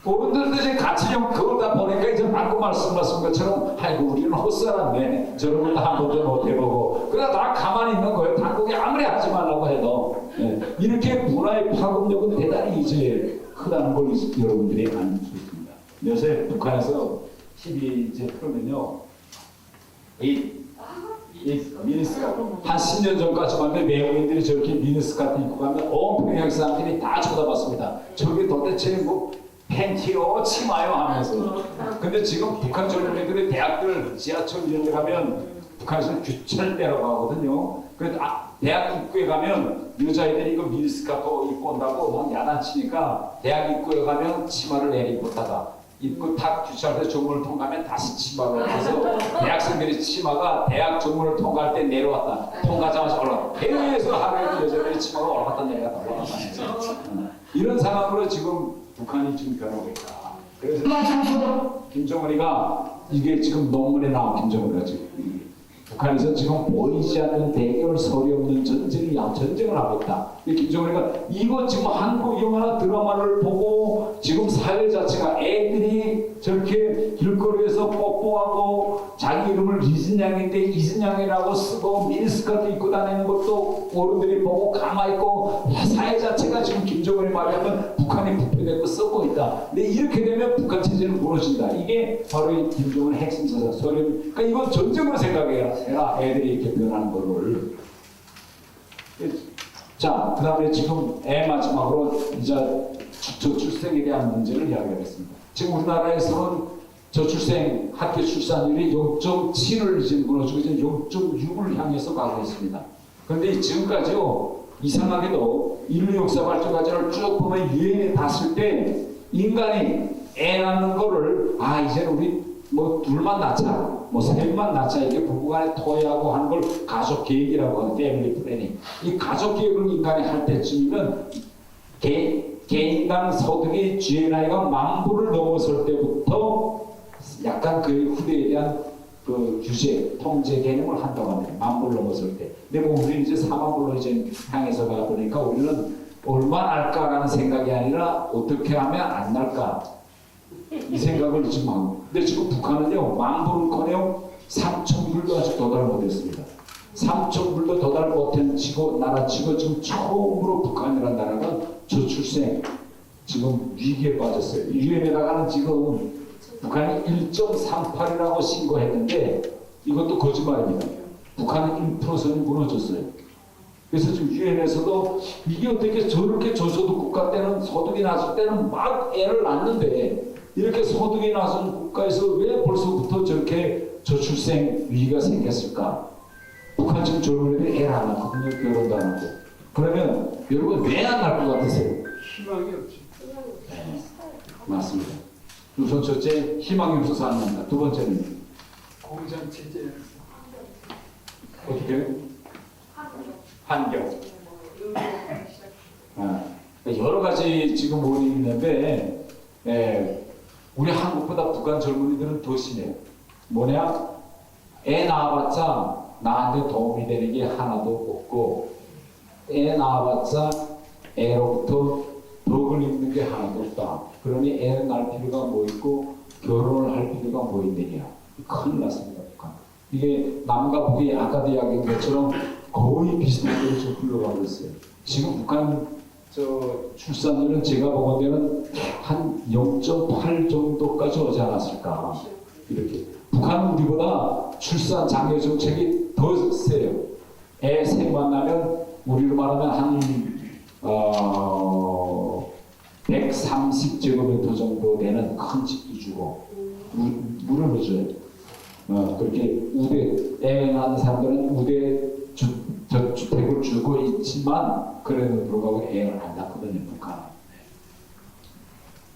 어른들도 이제 같이 좀 그걸 다 보니까 이제 방금 말씀하신 것처럼 아이고 우리는 헛살았네 저런 것도 한 번도 못 해보고 그러다 다 가만히 있는 거예요. 당국이 아무리 하지 말라고 해도. 이렇게 문화의 파급력은 대단히 이제 크다는 걸 여러분들이 알 수 있습니다. 요새 북한에서 TV 이제 틀으면요 이 미니스커트 한 10년 전까지만 해도 외국인들이 저렇게 미니스커트 입고 가면 온 평양 사람들이 다 쳐다봤습니다. 저게 도대체 뭐 팬티요 치마요 하면서. 근데 지금 북한 젊은이들이 대학들 지하철 이런 데 가면 북한에서는 규철대라고 하거든요. 그래서 대학 입구에 가면 여자애들이 이거 미니스커트 입고 온다고 막 야단치니까 대학 입구에 가면 치마를 내리고다가 입구 탁 주차할 때 정문을 통과하면 다시 치마를 해서 대학생들이 치마가 대학 정문을 통과할 때 내려왔다 통과하자마자 올라가 계속 하루에도 여자들이 치마가 올라갔다 내려갔다 이런 상황으로 지금 북한이 지금 변하고 있다. 그래서 김정은이가 이게 지금 논문에 나온 김정은이가 지금 북한에서 지금 보이지 않는 대결 소리 없는 전쟁을 하고 있다. 김정은이가 이거 지금 한국 영화나 드라마를 보고 지금 사회 자체가 애들이 저렇게 길거리에서 뽀뽀하고 자기 이름을 이순양인데 이순양이라고 쓰고 미니스커트 입고 다니는 것도 어른들이 보고 가만히 있고 사회 자체가 지금 김정은이 말하면 북한이 부패되고 썩고 있다. 근데 이렇게 되면 북한 체제는 무너진다. 이게 바로 이 김정은의 핵심 사상 소리. 그러니까 이건 전쟁으로 생각해야 애들이 이렇게 변하는 거를. 자, 그 다음에 지금 마지막으로 이제 저출생에 대한 문제를 이야기하겠습니다. 지금 우리나라에서는 저출생 학교 출산율이 0.7을 지금 무너지고 이제 0.6을 향해서 가고 있습니다. 그런데 지금까지요, 이상하게도 인류 역사 발전 과정을 쭉 보면 유엔에 닿았을 때 인간이 애 낳는 거를 이제 우리 뭐 둘만 낳자, 뭐 셋만 낳자 이게 부부간에 토의하고 하는 걸 가족 계획이라고 하는 패밀리 플래닝. 이 가족 계획을 인간이 할 때쯤이면 개인당 소득이 GNI가 10,000불을 넘어설 때부터 약간 그 후대에 대한 그 규제, 통제 개념을 한다고 합니다. 10,000불 넘어설 때. 근데 뭐 우리는 이제 40,000불로 이제 향해서 가 보니까 우리는 얼마 날까라는 생각이 아니라 어떻게 하면 안 날까. 이 생각을 지금 하고. 근데 지금 북한은요, 10,000불은커녕 3,000불도 아직 도달 못했습니다. 3,000불도 도달 못한 나라치고 지금 처음으로 북한이라는 나라가 저출생 지금 위기에 빠졌어요. 유엔에다가는 지금 북한이 1.38이라고 신고했는데 이것도 거짓말입니다. 북한은 1%선이 무너졌어요. 그래서 지금 유엔에서도 이게 어떻게 저렇게 저소득 국가 때는 소득이 낮을 때는 막 애를 낳는데 이렇게 소득이 낮은 국가에서 왜 벌써부터 저렇게 저출생 위기가 생겼을까? 북한 지금 젊은 애들이 애를 안 낳거든요. 결혼도 안 하고. 그러면 여러분 왜 안 낳을 것 같으세요? 희망이 없지. 네, 맞습니다. 우선 첫째 희망이 없어서 안 낳는다. 두 번째는 공장 체제. 어떻게? 환경. 여러 가지 지금 원인이 있는데 우리 한국보다 북한 젊은이들은 더 심해요. 뭐냐? 애 낳아봤자 나한테 도움이 되는 게 하나도 없고 애 낳아봤자 애로부터 덕을 입는 게 하나도 없다. 그러니 애를 낳을 필요가 뭐 있고 결혼을 할 필요가 뭐 있느냐. 큰일 났습니다. 북한. 이게 남과 북이 아까도 이야기한 것처럼 거의 비슷한 대로 좀 흘러가고 있어요. 지금 북한 출산율은 제가 보건대는 한 0.8 정도까지 오지 않았을까. 이렇게. 북한은 우리보다 출산 장려 정책이 더 세요. 애 셋만 나면 우리로 말하면 한 130제곱미터 정도 되는 큰 집도 주고 물을 줘요. 그렇게 애 낳는 사람들은 우대 주택을 주고 있지만 그래도 불구하고 애를 안 낳거든요. 북한은.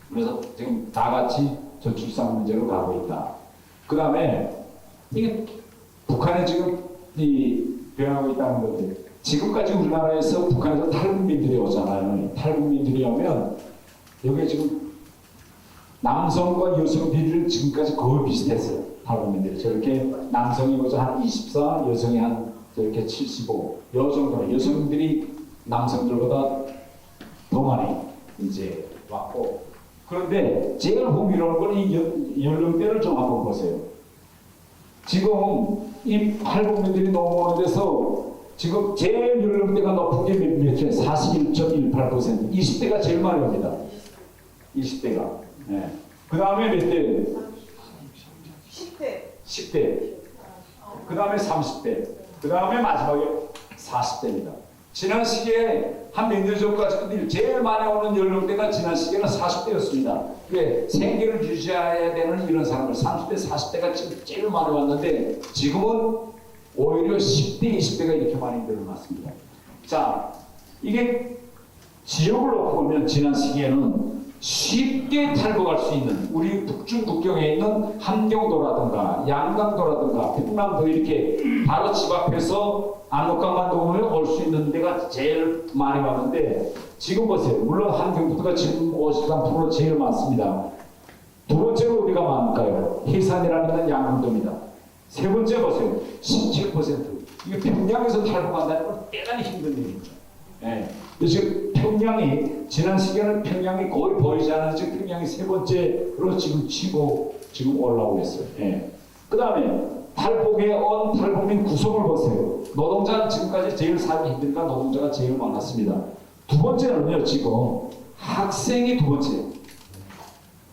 그래서 지금 다 같이 저출산 문제로 가고 있다. 그 다음에 이게 북한에 지금 변하고 있다는 건데 지금까지 우리나라에서 북한에서 탈북민들이 오잖아요. 탈북민들이 오면 여기 지금 남성과 여성 비율은 지금까지 거의 비슷했어요. 탈북민들이 저렇게 남성이 오자 한 24, 여성이 한 저렇게 75, 여성들이 남성들보다 더 많이 이제 왔고. 그런데 제일 흥미로운 건 이 연령대를 좀 한번 보세요. 지금 이 탈북민들이 넘어오는 데서 지금 제일 연령대가 높은 게 몇이에요? 41.18%. 20대가 제일 많이 옵니다. 20대가. 네. 그 다음에 몇 대? 10대. 그 다음에 30대. 그 다음에 마지막에 40대입니다. 지난 시기에 한 몇 년 전까지 제일 많이 오는 연령대가 지난 시기에는 40대였습니다. 그게 생계를 유지해야 되는 이런 사람들 30대, 40대가 지금 제일 많이 왔는데 지금은 오히려 10대, 20대가 이렇게 많이 늘어났습니다. 자, 이게 지역을 놓고 보면 지난 시기에는 쉽게 탈북할 수 있는 우리 북중 국경에 있는 함경도라든가 양강도라든가 북남도 이렇게 바로 집 앞에서 압록강만 넘으면 올 수 있는 데가 제일 많이 왔는데 지금 보세요. 물론 함경도가 지금 53% 제일 많습니다. 두 번째로 어디가 많을까요? 해산이라는 양강도입니다. 세 번째 보세요. 17%. 이게 평양에서 탈북한다는 건 대단히 힘든 일입니다. 예. 지금 평양이 지난 시기에는 평양이 거의 보이지 않는 지금 평양이 세 번째로 지금 치고 지금 올라오고 있어요. 예. 그 다음에 탈북에 온 탈북민 구성을 보세요. 노동자는 지금까지 제일 살기 힘드니까 노동자가 제일 많았습니다. 두 번째는요, 지금 학생이 두 번째.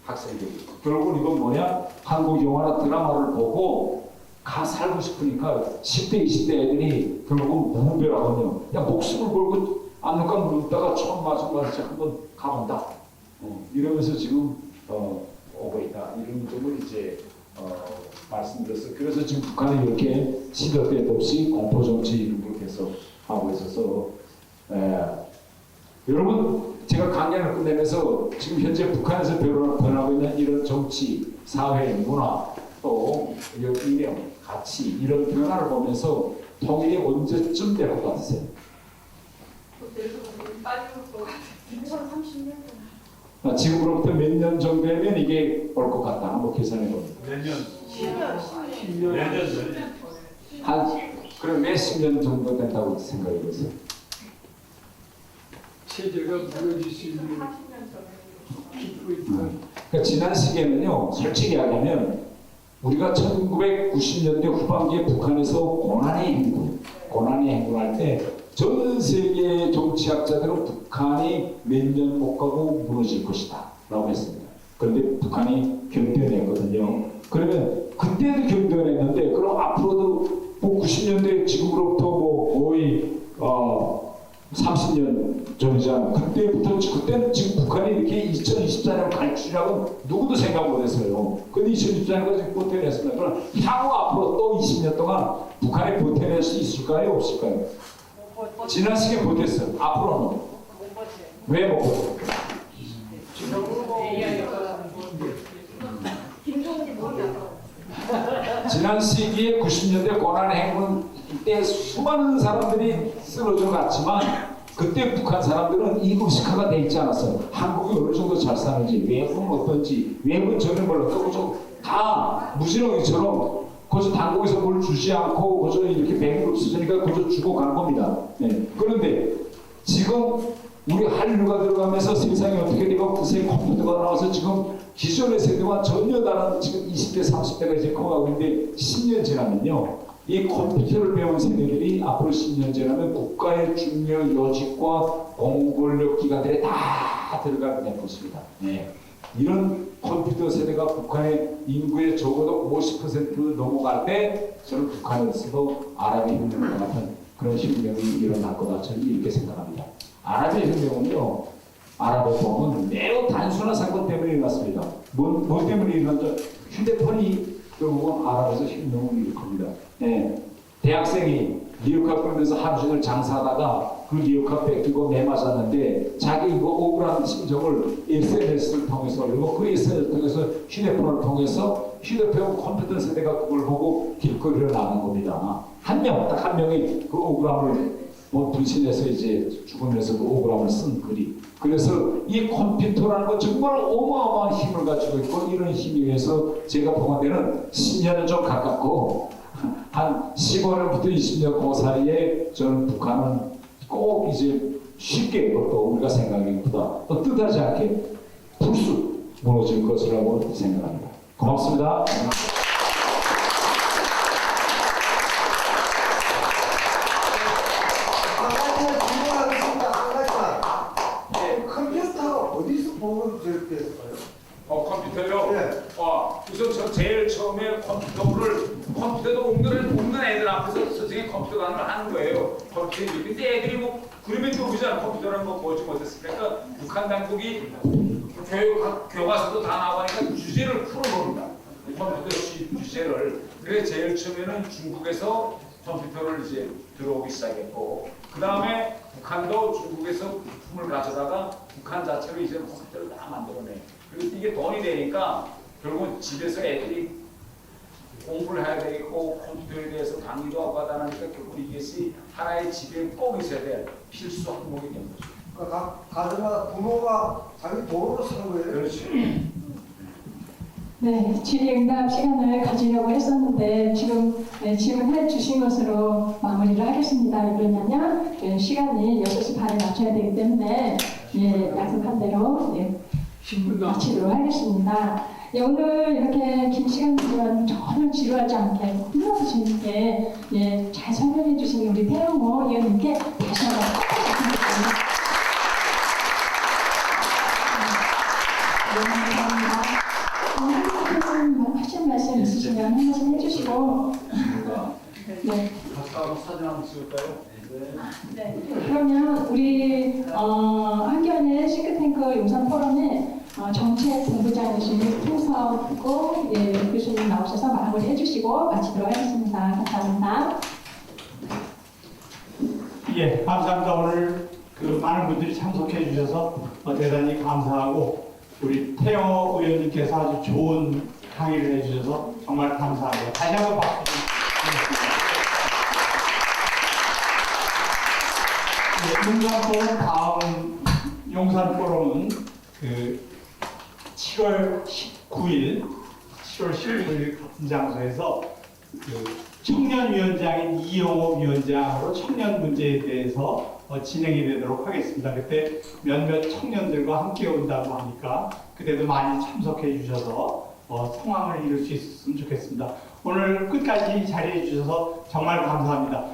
학생들. 결국은 이건 뭐냐? 한국 영화나 드라마를 보고 가 살고 싶으니까 10대, 20대 애들이 결국은 무분별하거든요. 그냥 목숨을 걸고 압록강 물다가 처음 맞은 한번 가본다. 이러면서 지금 오고 있다. 이런 점을 이제 말씀드렸어요. 그래서 지금 북한이 이렇게 시도 때도 없이 공포 정치 이런 걸 계속 하고 있어서 여러분 제가 강연을 끝내면서 지금 현재 북한에서 변하고 있는 이런 정치, 사회, 문화 또 이념, 가치 이런 변화를 보면서 통일이 언제쯤 될 것 같으세요? 지금으로부터 몇 년 정도면 이게 올 것 같다. 한번 계산해 봅니다. 몇 년? 10년. 몇 년? 그럼 몇십 년 정도 된다고 생각해 보세요. 체제가 무너질 수 있는 그러니까 지난 시기에는요, 솔직히 이야기하면 우리가 1990년대 후반기에 북한에서 고난의 행군할 때 전 세계 정치학자들은 북한이 몇 년 못 가고 무너질 것이다 라고 했습니다. 그런데 북한이 견뎌냈거든요. 그러면 그때도 견뎌냈는데 그럼 앞으로도 뭐 90년대 지금으로부터 뭐 거의 30년 전이잖아요. 그때는 지금 북한이 이렇게 2024년 갈 줄이라고 누구도 생각 못했어요. 근데 2024년까지 버텨냈습니다. 그럼 향후 앞으로 또 20년 동안 북한이 버텨낼 수 있을까요? 없을까요? 지난 시기에 버텼어요. 앞으로는 왜 못 버텨요? 지난 시기에 90년대 고난행군 때 수많은 사람들이 쓰러져 갔지만 그때 북한 사람들은 이 의식화가 돼 있지 않았어요. 한국이 어느 정도 잘 사는지, 외국은 어떤지, 외국은 전혀 몰랐고 다 무지렁이처럼 거기서 당국에서 뭘 주지 않고 거기서 이렇게 배를 없으니까 거기서 주고 간 겁니다. 네. 그런데 지금 우리 한류가 들어가면서 세상이 어떻게 되고 그새 컴퓨터가 나와서 지금 기존의 세대와 전혀 다른 지금 20대, 30대가 이제 커가고 있는데 10년 지나면요. 이 컴퓨터를 배운 세대들이 앞으로 10년 지나면 국가의 중요 요직과 공권력 기관들에 다 들어가게 될 것입니다. 네. 이런 컴퓨터 세대가 북한의 인구의 적어도 50% 넘어갈 때 저는 북한에서도 아랍의 혁명 같은 그런 혁명이 일어날 거다 저는 이렇게 생각합니다. 아랍의 혁명은요, 아랍의 봄은 매우 단순한 사건 때문에 일어났습니다. 뭐 때문에 일어났죠? 휴대폰이 결국은 아랍에서 혁명을 일으킵니다. 네. 대학생이 리어카 끌면서 하루 종일 장사하다가 그 리어카 뺏기고 매 맞았는데 자기 이거 억울한 심정을 SNS를 통해서 그리고 그 SNS를 통해서 휴대폰을 통해서 휴대폰 컴퓨터 세대가 그걸 보고 길거리로 나간 겁니다. 딱 한 명이 그 억울함을 분신해서 이제 죽으면서 그 억울함을 쓴 글이. 그래서 이 컴퓨터라는 건 정말 어마어마한 힘을 가지고 있고 이런 힘에 의해서 제가 보는 데는 10년은 좀 가깝고 한 15년부터 20년 그 사이에 저는 북한은 꼭 이제 쉽게 또 우리가 생각하기보다 또 뜻하지 않게 불쑥 무너질 것이라고 생각합니다. 고맙습니다. 컴퓨터가 어디서 보면 저렇게 했어요? 컴퓨터요? 네. 우선 저 제일 처음에 컴퓨터도 없는 애들 앞에서 선생님이 컴퓨터 강의를 하는 거예요. 컴퓨터. 근데 애들이 뭐 그림이 들어오잖아. 컴퓨터라는 거 보지 못했으니까 그러니까 북한 당국이 교과서도 다 나와니까 주제를 풀어봅니다. 컴퓨터 주제를. 그래서 제일 처음에는 중국에서 컴퓨터를 이제 들어오기 시작했고, 그 다음에 북한도 중국에서 부품을 가져다가 북한 자체로 이제 컴퓨터를 다 만들어내. 그리고 이게 돈이 되니까 결국은 집에서 애들이 공부를 해야 되겠고 컴퓨터에 대해서 강의도 하고 하다 보니까 결국 이것이 하나의 집에 꼭 있어야 될 필수 항목이 된 거죠. 그러니까 가정마다 부모가 자기 돈으로 사는 거예요. 그렇지. 네, 질의응답 시간을 가지려고 했었는데 지금 질문해 주신 것으로 마무리를 하겠습니다. 왜 그러냐면 시간이 6시 반에 맞춰야 되기 때문에 약속한 대로 마치도록 하겠습니다. 오늘 이렇게 긴 시간 동안 전혀 지루하지 않게 너무 재밌게 잘 설명해 주신 우리 태영호 의원님께 다시 한번 감사드립니다. 하실 말씀 있으시면 한 말씀 해주시고. 네. 각각 사진 한번 찍을까요? 네. 그러면 우리 한겨레 싱크탱크 용산 포럼에 정책 본부장이신 홍석고 교수님 나오셔서 마무리 해주시고 마치도록 하겠습니다. 감사합니다. 예, 감사합니다. 오늘 그 많은 분들이 참석해 주셔서 대단히 감사하고 우리 태영호 의원님께서 아주 좋은 강의를 해주셔서 정말 감사하고요. 다시 한번 박수 드립니다. 용산 포럼 다음 용산 포럼은 그 7월 19일 같은 장소에서 그 청년위원장인 이영호 위원장으로 청년 문제에 대해서 진행이 되도록 하겠습니다. 그때 몇몇 청년들과 함께 온다고 하니까 그때도 많이 참석해 주셔서 성황을 이룰 수 있었으면 좋겠습니다. 오늘 끝까지 자리해 주셔서 정말 감사합니다.